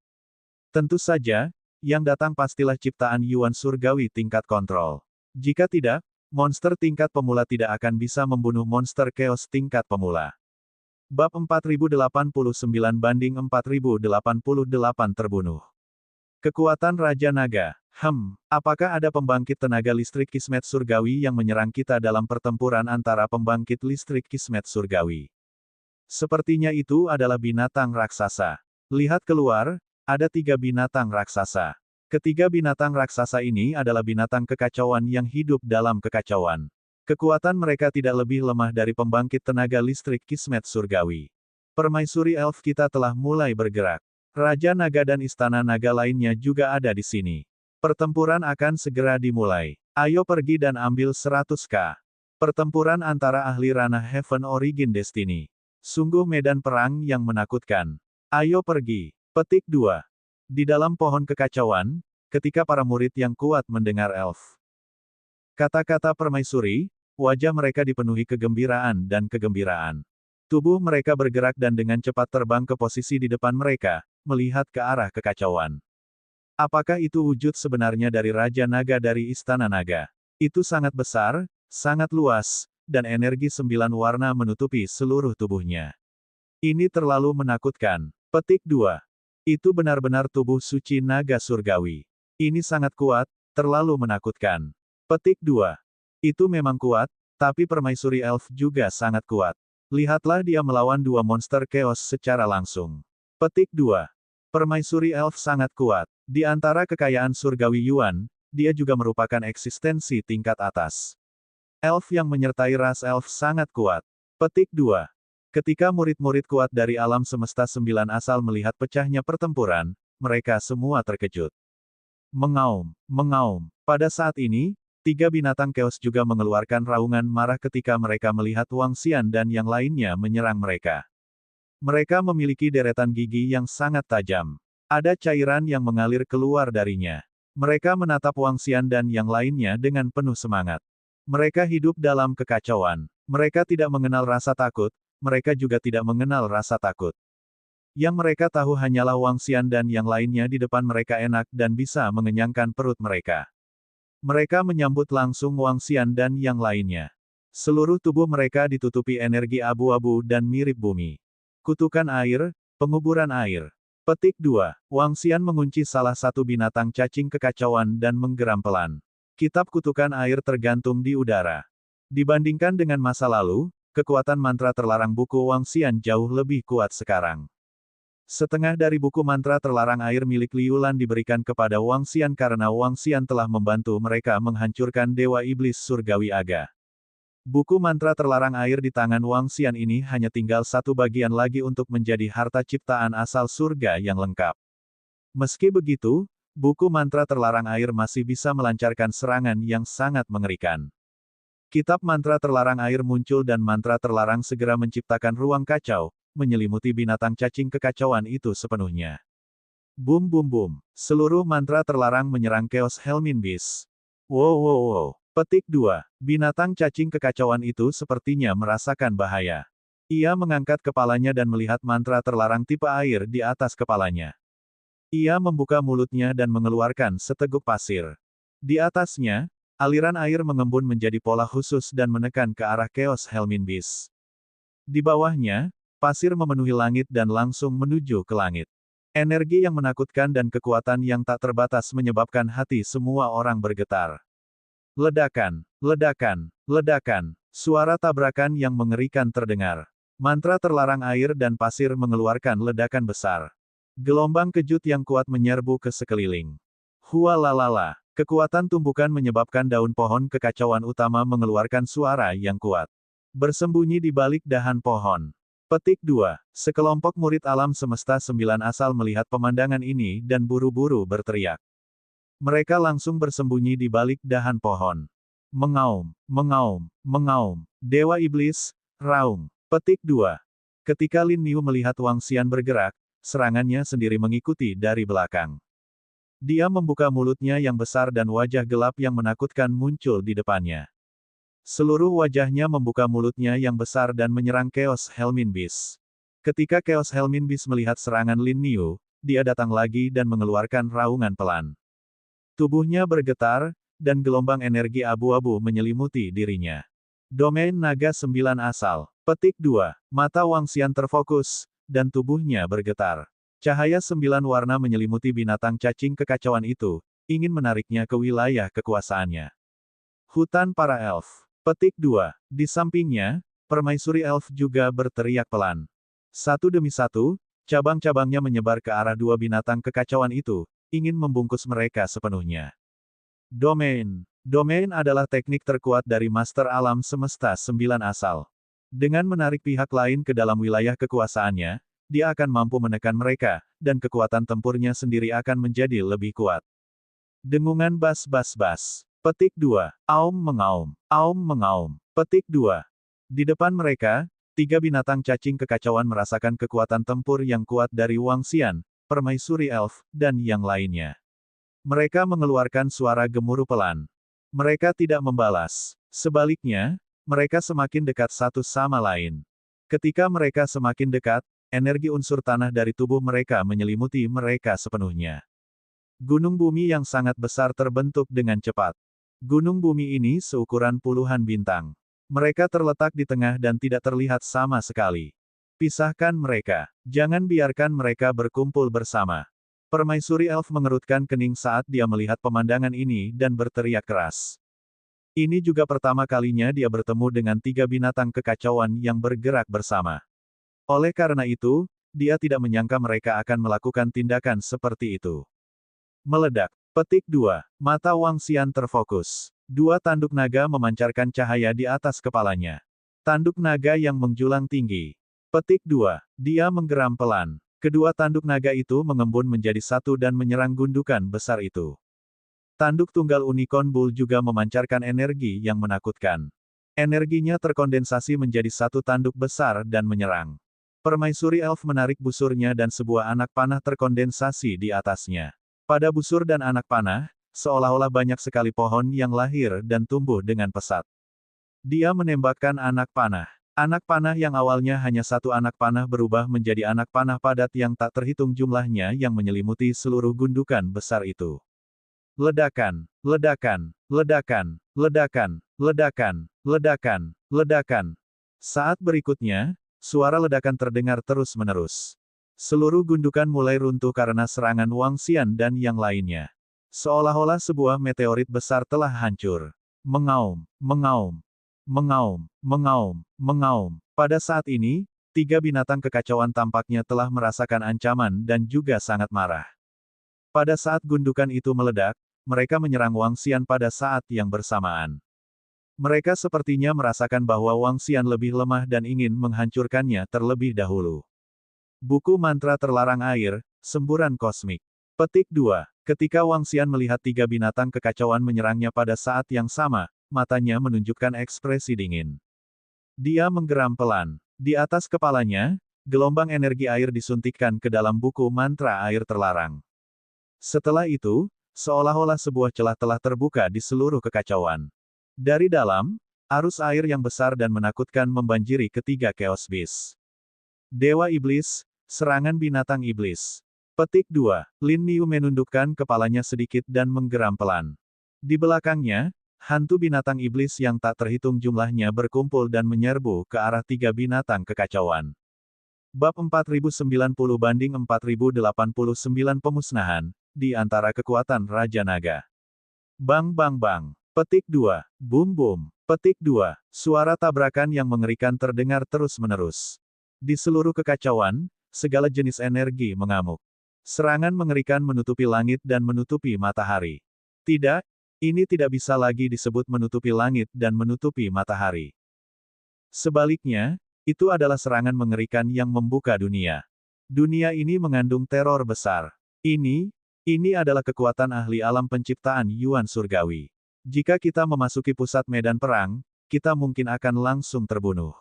Tentu saja, yang datang pastilah ciptaan Yuan Surgawi tingkat kontrol. Jika tidak, monster tingkat pemula tidak akan bisa membunuh monster Chaos tingkat pemula. Bab 4089-4088 terbunuh. Kekuatan Raja Naga. Apakah ada pembangkit tenaga listrik Kismet Surgawi yang menyerang kita dalam pertempuran antara pembangkit listrik Kismet Surgawi? Sepertinya itu adalah binatang raksasa. Lihat keluar, ada 3 binatang raksasa. Ketiga binatang raksasa ini adalah binatang kekacauan yang hidup dalam kekacauan. Kekuatan mereka tidak lebih lemah dari pembangkit tenaga listrik Kismet Surgawi. Permaisuri elf kita telah mulai bergerak. Raja Naga dan Istana Naga lainnya juga ada di sini. Pertempuran akan segera dimulai. Ayo pergi dan ambil 100k. Pertempuran antara ahli ranah Heaven Origin Destiny. Sungguh medan perang yang menakutkan. Ayo pergi. Petik 2. Di dalam pohon kekacauan, ketika para murid yang kuat mendengar elf. Kata-kata permaisuri, wajah mereka dipenuhi kegembiraan dan kegembiraan. Tubuh mereka bergerak dan dengan cepat terbang ke posisi di depan mereka, melihat ke arah kekacauan. Apakah itu wujud sebenarnya dari Raja Naga dari Istana Naga? Itu sangat besar, sangat luas, dan energi 9 warna menutupi seluruh tubuhnya. Ini terlalu menakutkan. Petik 2. Itu benar-benar tubuh suci naga surgawi. Ini sangat kuat, terlalu menakutkan. Petik 2. Itu memang kuat, tapi permaisuri elf juga sangat kuat. Lihatlah dia melawan 2 monster chaos secara langsung. Petik 2. Permaisuri elf sangat kuat. Di antara kekayaan surgawi Yuan, dia juga merupakan eksistensi tingkat atas. Elf yang menyertai ras elf sangat kuat. Petik 2. Ketika murid-murid kuat dari alam semesta 9 asal melihat pecahnya pertempuran, mereka semua terkejut. Mengaum, mengaum. Pada saat ini, 3 binatang keos juga mengeluarkan raungan marah ketika mereka melihat Wangxian dan yang lainnya menyerang mereka. Mereka memiliki deretan gigi yang sangat tajam. Ada cairan yang mengalir keluar darinya. Mereka menatap Wangxian dan yang lainnya dengan penuh semangat. Mereka hidup dalam kekacauan. Mereka tidak mengenal rasa takut. Mereka juga tidak mengenal rasa takut. Yang mereka tahu hanyalah Wangxian dan yang lainnya di depan mereka enak dan bisa mengenyangkan perut mereka. Mereka menyambut langsung Wangxian dan yang lainnya. Seluruh tubuh mereka ditutupi energi abu-abu dan mirip bumi. Kutukan air, penguburan air. Petik 2. Wangxian mengunci salah satu binatang cacing kekacauan dan menggeram pelan. Kitab kutukan air tergantung di udara. Dibandingkan dengan masa lalu, kekuatan mantra terlarang buku Wangxian jauh lebih kuat sekarang. Setengah dari buku mantra terlarang air milik Liu Lan diberikan kepada Wangxian karena Wangxian telah membantu mereka menghancurkan Dewa Iblis Surgawi Aga. Buku mantra terlarang air di tangan Wangxian ini hanya tinggal 1 bagian lagi untuk menjadi harta ciptaan asal surga yang lengkap. Meski begitu, buku mantra terlarang air masih bisa melancarkan serangan yang sangat mengerikan. Kitab mantra terlarang air muncul dan mantra terlarang segera menciptakan ruang kacau, menyelimuti binatang cacing kekacauan itu sepenuhnya. Boom boom boom. Seluruh mantra terlarang menyerang Chaos Helmin Beast. Wow wow wow. Petik 2. Binatang cacing kekacauan itu sepertinya merasakan bahaya. Ia mengangkat kepalanya dan melihat mantra terlarang tipe air di atas kepalanya. Ia membuka mulutnya dan mengeluarkan seteguk pasir. Di atasnya, aliran air mengembun menjadi pola khusus dan menekan ke arah Chaos Helmin Beast. Di bawahnya, pasir memenuhi langit dan langsung menuju ke langit. Energi yang menakutkan dan kekuatan yang tak terbatas menyebabkan hati semua orang bergetar. Ledakan, ledakan, ledakan. Suara tabrakan yang mengerikan terdengar. Mantra terlarang air dan pasir mengeluarkan ledakan besar. Gelombang kejut yang kuat menyerbu ke sekeliling. Hualalala. Kekuatan tumbukan menyebabkan daun pohon kekacauan utama mengeluarkan suara yang kuat. Bersembunyi di balik dahan pohon. Petik 2. Sekelompok murid alam semesta 9 asal melihat pemandangan ini dan buru-buru berteriak. Mereka langsung bersembunyi di balik dahan pohon. Mengaum, mengaum, mengaum. Dewa Iblis, raung. Petik 2. Ketika Lin Niu melihat Wang Xian bergerak, serangannya sendiri mengikuti dari belakang. Dia membuka mulutnya yang besar dan wajah gelap yang menakutkan muncul di depannya. Seluruh wajahnya membuka mulutnya yang besar dan menyerang Chaos Helmin Beast. Ketika Chaos Helmin Beast melihat serangan Lin Niu, dia datang lagi dan mengeluarkan raungan pelan. Tubuhnya bergetar, dan gelombang energi abu-abu menyelimuti dirinya. Domain Naga 9 asal. Petik 2. Mata Wang Xian terfokus, dan tubuhnya bergetar. Cahaya 9 warna menyelimuti binatang cacing kekacauan itu, ingin menariknya ke wilayah kekuasaannya. Hutan para elf. Petik 2. Di sampingnya, permaisuri elf juga berteriak pelan. Satu demi satu, cabang-cabangnya menyebar ke arah dua binatang kekacauan itu, ingin membungkus mereka sepenuhnya. Domain. Domain adalah teknik terkuat dari Master Alam Semesta 9 asal. Dengan menarik pihak lain ke dalam wilayah kekuasaannya, dia akan mampu menekan mereka, dan kekuatan tempurnya sendiri akan menjadi lebih kuat. Dengungan bas-bas-bas. Petik 2. Aum mengaum. Aum mengaum. Petik 2. Di depan mereka, tiga binatang cacing kekacauan merasakan kekuatan tempur yang kuat dari Wang Xian, permaisuri elf, dan yang lainnya. Mereka mengeluarkan suara gemuruh pelan. Mereka tidak membalas. Sebaliknya, mereka semakin dekat satu sama lain. Ketika mereka semakin dekat, energi unsur tanah dari tubuh mereka menyelimuti mereka sepenuhnya. Gunung bumi yang sangat besar terbentuk dengan cepat. Gunung bumi ini seukuran puluhan bintang. Mereka terletak di tengah dan tidak terlihat sama sekali. Pisahkan mereka. Jangan biarkan mereka berkumpul bersama. Permaisuri elf mengerutkan kening saat dia melihat pemandangan ini dan berteriak keras. Ini juga pertama kalinya dia bertemu dengan tiga binatang kekacauan yang bergerak bersama. Oleh karena itu, dia tidak menyangka mereka akan melakukan tindakan seperti itu. Meledak. Petik 2. Mata Wang Xian terfokus. Dua tanduk naga memancarkan cahaya di atas kepalanya. Tanduk naga yang menjulang tinggi. Petik 2. Dia menggeram pelan. Kedua tanduk naga itu mengembun menjadi satu dan menyerang gundukan besar itu. Tanduk tunggal Unicorn Bull juga memancarkan energi yang menakutkan. Energinya terkondensasi menjadi satu tanduk besar dan menyerang. Permaisuri elf menarik busurnya dan sebuah anak panah terkondensasi di atasnya. Pada busur dan anak panah, seolah-olah banyak sekali pohon yang lahir dan tumbuh dengan pesat. Dia menembakkan anak panah. Anak panah yang awalnya hanya satu anak panah berubah menjadi anak panah padat yang tak terhitung jumlahnya yang menyelimuti seluruh gundukan besar itu. Ledakan, ledakan, ledakan, ledakan, ledakan, ledakan, ledakan. Saat berikutnya, suara ledakan terdengar terus-menerus. Seluruh gundukan mulai runtuh karena serangan Wang Xian dan yang lainnya. Seolah-olah sebuah meteorit besar telah hancur. Mengaum, mengaum. Mengaum, mengaum, mengaum. Pada saat ini, tiga binatang kekacauan tampaknya telah merasakan ancaman dan juga sangat marah. Pada saat gundukan itu meledak, mereka menyerang Wang Xian pada saat yang bersamaan. Mereka sepertinya merasakan bahwa Wang Xian lebih lemah dan ingin menghancurkannya terlebih dahulu. Buku Mantra Terlarang Air, Semburan Kosmik. Petik 2. Ketika Wang Xian melihat tiga binatang kekacauan menyerangnya pada saat yang sama, matanya menunjukkan ekspresi dingin. Dia menggeram pelan. Di atas kepalanya, Gelombang energi air disuntikkan ke dalam buku mantra air terlarang. Setelah itu, seolah-olah sebuah celah telah terbuka di seluruh kekacauan. Dari dalam, arus air yang besar dan menakutkan membanjiri ketiga Chaos Beast. Dewa Iblis, serangan binatang iblis. Petik 2. Lin Niu menundukkan kepalanya sedikit dan menggeram pelan. Di belakangnya, hantu binatang iblis yang tak terhitung jumlahnya berkumpul dan menyerbu ke arah tiga binatang kekacauan. Bab 4090/4089 Pemusnahan, di antara kekuatan Raja Naga. Bang bang bang. Petik 2. Boom boom. Petik 2. Suara tabrakan yang mengerikan terdengar terus-menerus. Di seluruh kekacauan, segala jenis energi mengamuk. Serangan mengerikan menutupi langit dan menutupi matahari. Tidak, ini tidak bisa lagi disebut menutupi langit dan menutupi matahari. Sebaliknya, itu adalah serangan mengerikan yang membuka dunia. Dunia ini mengandung teror besar. Ini adalah kekuatan ahli alam penciptaan Yuan Surgawi. Jika kita memasuki pusat medan perang, kita mungkin akan langsung terbunuh.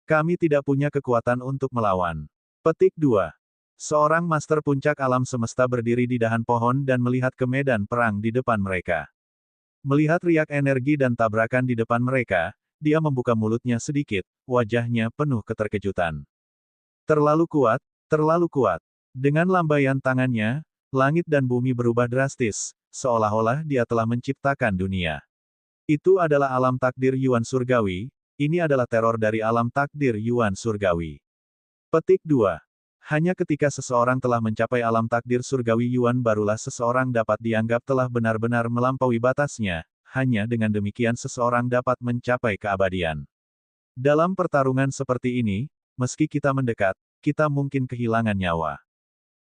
Kami tidak punya kekuatan untuk melawan. Petik 2. Seorang master puncak alam semesta berdiri di dahan pohon dan melihat ke medan perang di depan mereka. Melihat riak energi dan tabrakan di depan mereka, dia membuka mulutnya sedikit, wajahnya penuh keterkejutan. Terlalu kuat, terlalu kuat. Dengan lambaian tangannya, langit dan bumi berubah drastis, seolah-olah dia telah menciptakan dunia. Itu adalah alam takdir Yuan Surgawi, ini adalah teror dari alam takdir Yuan Surgawi. Petik 2. Hanya ketika seseorang telah mencapai alam takdir surgawi Yuan barulah seseorang dapat dianggap telah benar-benar melampaui batasnya, hanya dengan demikian seseorang dapat mencapai keabadian. Dalam pertarungan seperti ini, meski kita mendekat, kita mungkin kehilangan nyawa.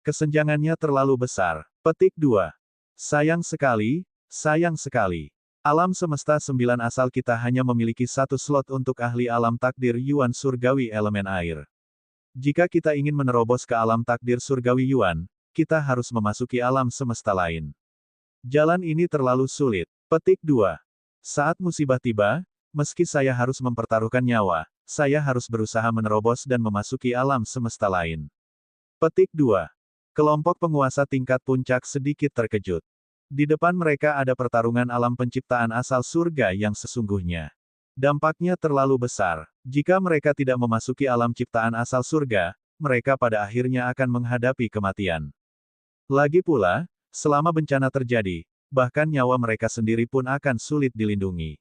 Kesenjangannya terlalu besar. Petik 2. Sayang sekali, sayang sekali. Alam semesta 9 asal kita hanya memiliki satu slot untuk ahli alam takdir Yuan Surgawi elemen air. Jika kita ingin menerobos ke alam takdir surgawi Yuan, kita harus memasuki alam semesta lain. Jalan ini terlalu sulit. Petik 2. Saat musibah tiba, meski saya harus mempertaruhkan nyawa, saya harus berusaha menerobos dan memasuki alam semesta lain. Petik 2. Kelompok penguasa tingkat puncak sedikit terkejut. Di depan mereka ada pertarungan alam penciptaan asal surga yang sesungguhnya. Dampaknya terlalu besar. Jika mereka tidak memasuki alam ciptaan asal surga, mereka pada akhirnya akan menghadapi kematian. Lagi pula, selama bencana terjadi, bahkan nyawa mereka sendiri pun akan sulit dilindungi.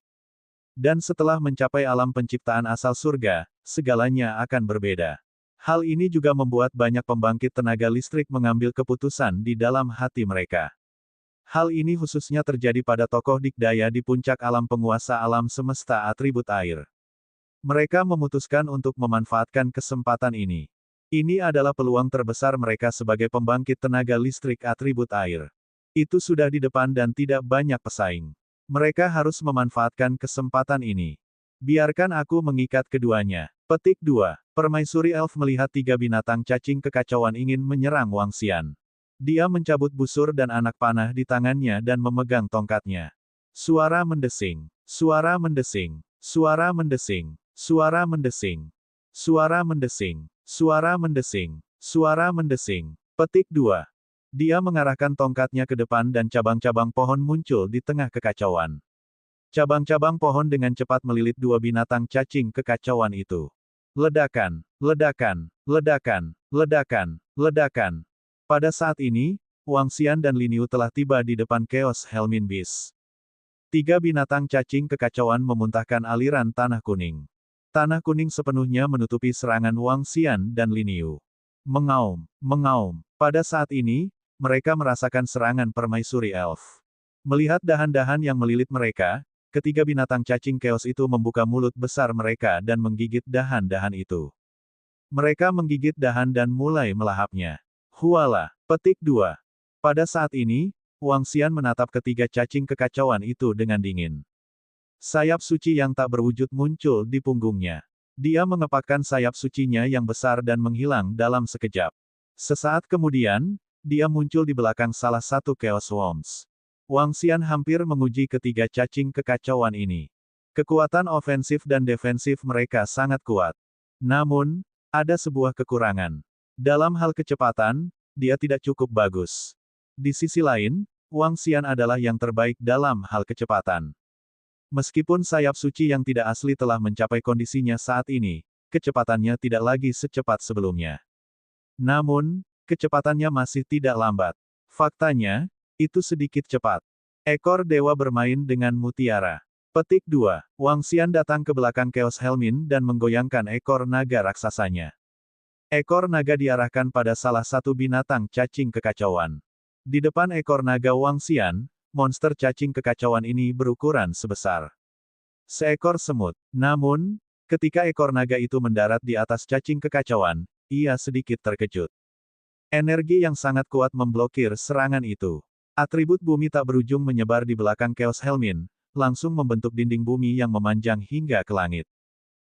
Dan setelah mencapai alam penciptaan asal surga, segalanya akan berbeda. Hal ini juga membuat banyak pembangkit tenaga listrik mengambil keputusan di dalam hati mereka. Hal ini khususnya terjadi pada tokoh dikdaya di puncak alam penguasa alam semesta atribut air. Mereka memutuskan untuk memanfaatkan kesempatan ini. Ini adalah peluang terbesar mereka sebagai pembangkit tenaga listrik atribut air. Itu sudah di depan dan tidak banyak pesaing. Mereka harus memanfaatkan kesempatan ini. Biarkan aku mengikat keduanya. Petik 2. Permaisuri Elf melihat tiga binatang cacing kekacauan ingin menyerang Wang Xian. Dia mencabut busur dan anak panah di tangannya dan memegang tongkatnya. Suara mendesing. Suara mendesing. Suara mendesing. Suara mendesing. Suara mendesing. Suara mendesing. Suara mendesing. Petik 2. Dia mengarahkan tongkatnya ke depan dan cabang-cabang pohon muncul di tengah kekacauan. Cabang-cabang pohon dengan cepat melilit dua binatang cacing kekacauan itu. Ledakan, ledakan, ledakan, ledakan, ledakan. Pada saat ini, Wang Xian dan Lin Yu telah tiba di depan Chaos Helmin Beast. Tiga binatang cacing kekacauan memuntahkan aliran tanah kuning. Tanah kuning sepenuhnya menutupi serangan Wang Xian dan Lin Yu. Mengaum, mengaum. Pada saat ini, mereka merasakan serangan permaisuri elf. Melihat dahan-dahan yang melilit mereka, ketiga binatang cacing chaos itu membuka mulut besar mereka dan menggigit dahan-dahan itu. Mereka menggigit dahan dan mulai melahapnya. Huala. Petik 2. Pada saat ini, Wang Xian menatap ketiga cacing kekacauan itu dengan dingin. Sayap suci yang tak berwujud muncul di punggungnya. Dia mengepakkan sayap sucinya yang besar dan menghilang dalam sekejap. Sesaat kemudian, dia muncul di belakang salah satu Chaos Worms. Wang Xian hampir menguji ketiga cacing kekacauan ini. Kekuatan ofensif dan defensif mereka sangat kuat. Namun, Ada sebuah kekurangan. Dalam hal kecepatan, dia tidak cukup bagus. Di sisi lain, Wang Xian adalah yang terbaik dalam hal kecepatan. Meskipun sayap suci yang tidak asli telah mencapai kondisinya saat ini, kecepatannya tidak lagi secepat sebelumnya. Namun, kecepatannya masih tidak lambat. Faktanya, itu sedikit cepat. Ekor dewa bermain dengan mutiara. Petik 2. Wang Xian datang ke belakang Chaos Helmin dan menggoyangkan ekor naga raksasanya. Ekor naga diarahkan pada salah satu binatang cacing kekacauan. Di depan ekor naga Wang Xian, monster cacing kekacauan ini berukuran sebesar seekor semut. Namun, ketika ekor naga itu mendarat di atas cacing kekacauan, ia sedikit terkejut. Energi yang sangat kuat memblokir serangan itu. Atribut bumi tak berujung menyebar di belakang Chaos Helmin, langsung membentuk dinding bumi yang memanjang hingga ke langit.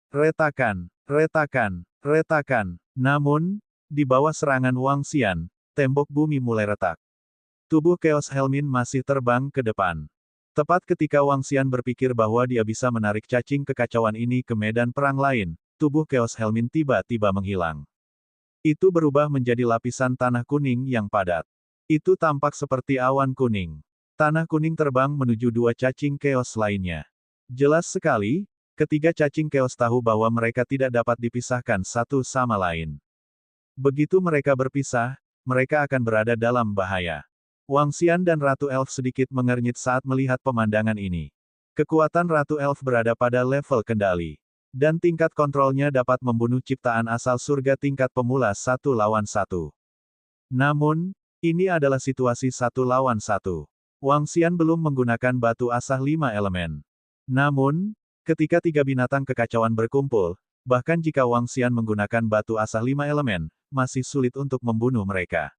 Retakan, retakan, retakan. Namun, di bawah serangan Wang Xian, tembok bumi mulai retak. Tubuh Chaos Helmin masih terbang ke depan. Tepat ketika Wang Xian berpikir bahwa dia bisa menarik cacing kekacauan ini ke medan perang lain, tubuh Chaos Helmin tiba-tiba menghilang. Itu berubah menjadi lapisan tanah kuning yang padat. Itu tampak seperti awan kuning. Tanah kuning terbang menuju dua cacing Chaos lainnya. Jelas sekali, ketiga cacing Chaos tahu bahwa mereka tidak dapat dipisahkan satu sama lain. Begitu mereka berpisah, mereka akan berada dalam bahaya. Wang Xian dan Ratu Elf sedikit mengernyit saat melihat pemandangan ini. Kekuatan Ratu Elf berada pada level kendali. Dan tingkat kontrolnya dapat membunuh ciptaan asal surga tingkat pemula 1 lawan 1. Namun, ini adalah situasi 1 lawan 1. Wang Xian belum menggunakan batu asah 5 elemen. Namun, ketika tiga binatang kekacauan berkumpul, bahkan jika Wang Xian menggunakan batu asah 5 elemen, masih sulit untuk membunuh mereka.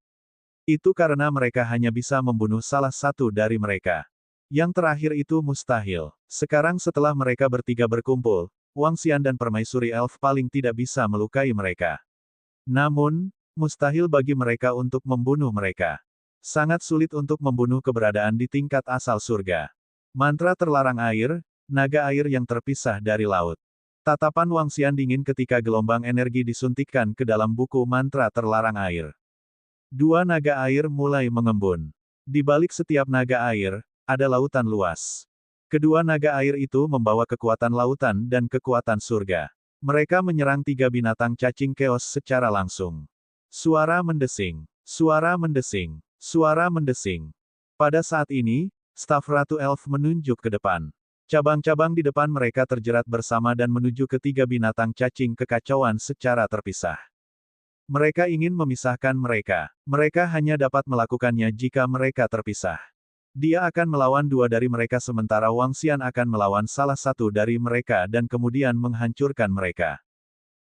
Itu karena mereka hanya bisa membunuh salah satu dari mereka. Yang terakhir itu mustahil. Sekarang setelah mereka bertiga berkumpul, Wang Xian dan Permaisuri Elf paling tidak bisa melukai mereka. Namun, mustahil bagi mereka untuk membunuh mereka. Sangat sulit untuk membunuh keberadaan di tingkat asal surga. Mantra terlarang air, naga air yang terpisah dari laut. Tatapan Wang Xian dingin ketika gelombang energi disuntikkan ke dalam buku mantra terlarang air. Dua naga air mulai mengembun. Di balik setiap naga air, ada lautan luas. Kedua naga air itu membawa kekuatan lautan dan kekuatan surga. Mereka menyerang tiga binatang cacing keos secara langsung. Suara mendesing. Suara mendesing. Suara mendesing. Pada saat ini, staf Ratu Elf menunjuk ke depan. Cabang-cabang di depan mereka terjerat bersama dan menuju ke tiga binatang cacing kekacauan secara terpisah. Mereka ingin memisahkan mereka. Mereka hanya dapat melakukannya jika mereka terpisah. Dia akan melawan dua dari mereka sementara Wang Xian akan melawan salah satu dari mereka dan kemudian menghancurkan mereka.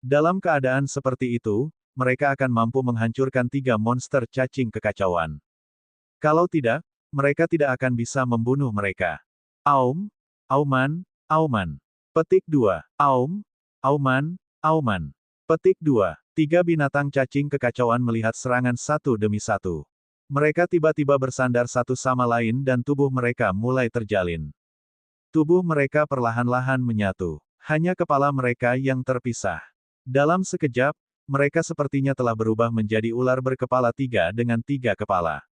Dalam keadaan seperti itu, mereka akan mampu menghancurkan tiga monster cacing kekacauan. Kalau tidak, mereka tidak akan bisa membunuh mereka. Aum, Auman, Auman. Petik 2. Aum, Auman, Auman. Petik 2. Tiga binatang cacing kekacauan melihat serangan satu demi satu. Mereka tiba-tiba bersandar satu sama lain dan tubuh mereka mulai terjalin. Tubuh mereka perlahan-lahan menyatu. Hanya kepala mereka yang terpisah. Dalam sekejap, mereka sepertinya telah berubah menjadi ular berkepala tiga dengan tiga kepala.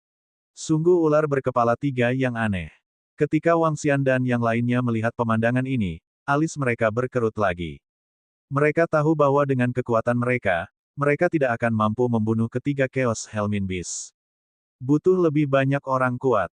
Sungguh ular berkepala tiga yang aneh. Ketika Wang Xian dan yang lainnya melihat pemandangan ini, alis mereka berkerut lagi. Mereka tahu bahwa dengan kekuatan mereka, mereka tidak akan mampu membunuh ketiga Chaos Helmin Beast. Butuh lebih banyak orang kuat.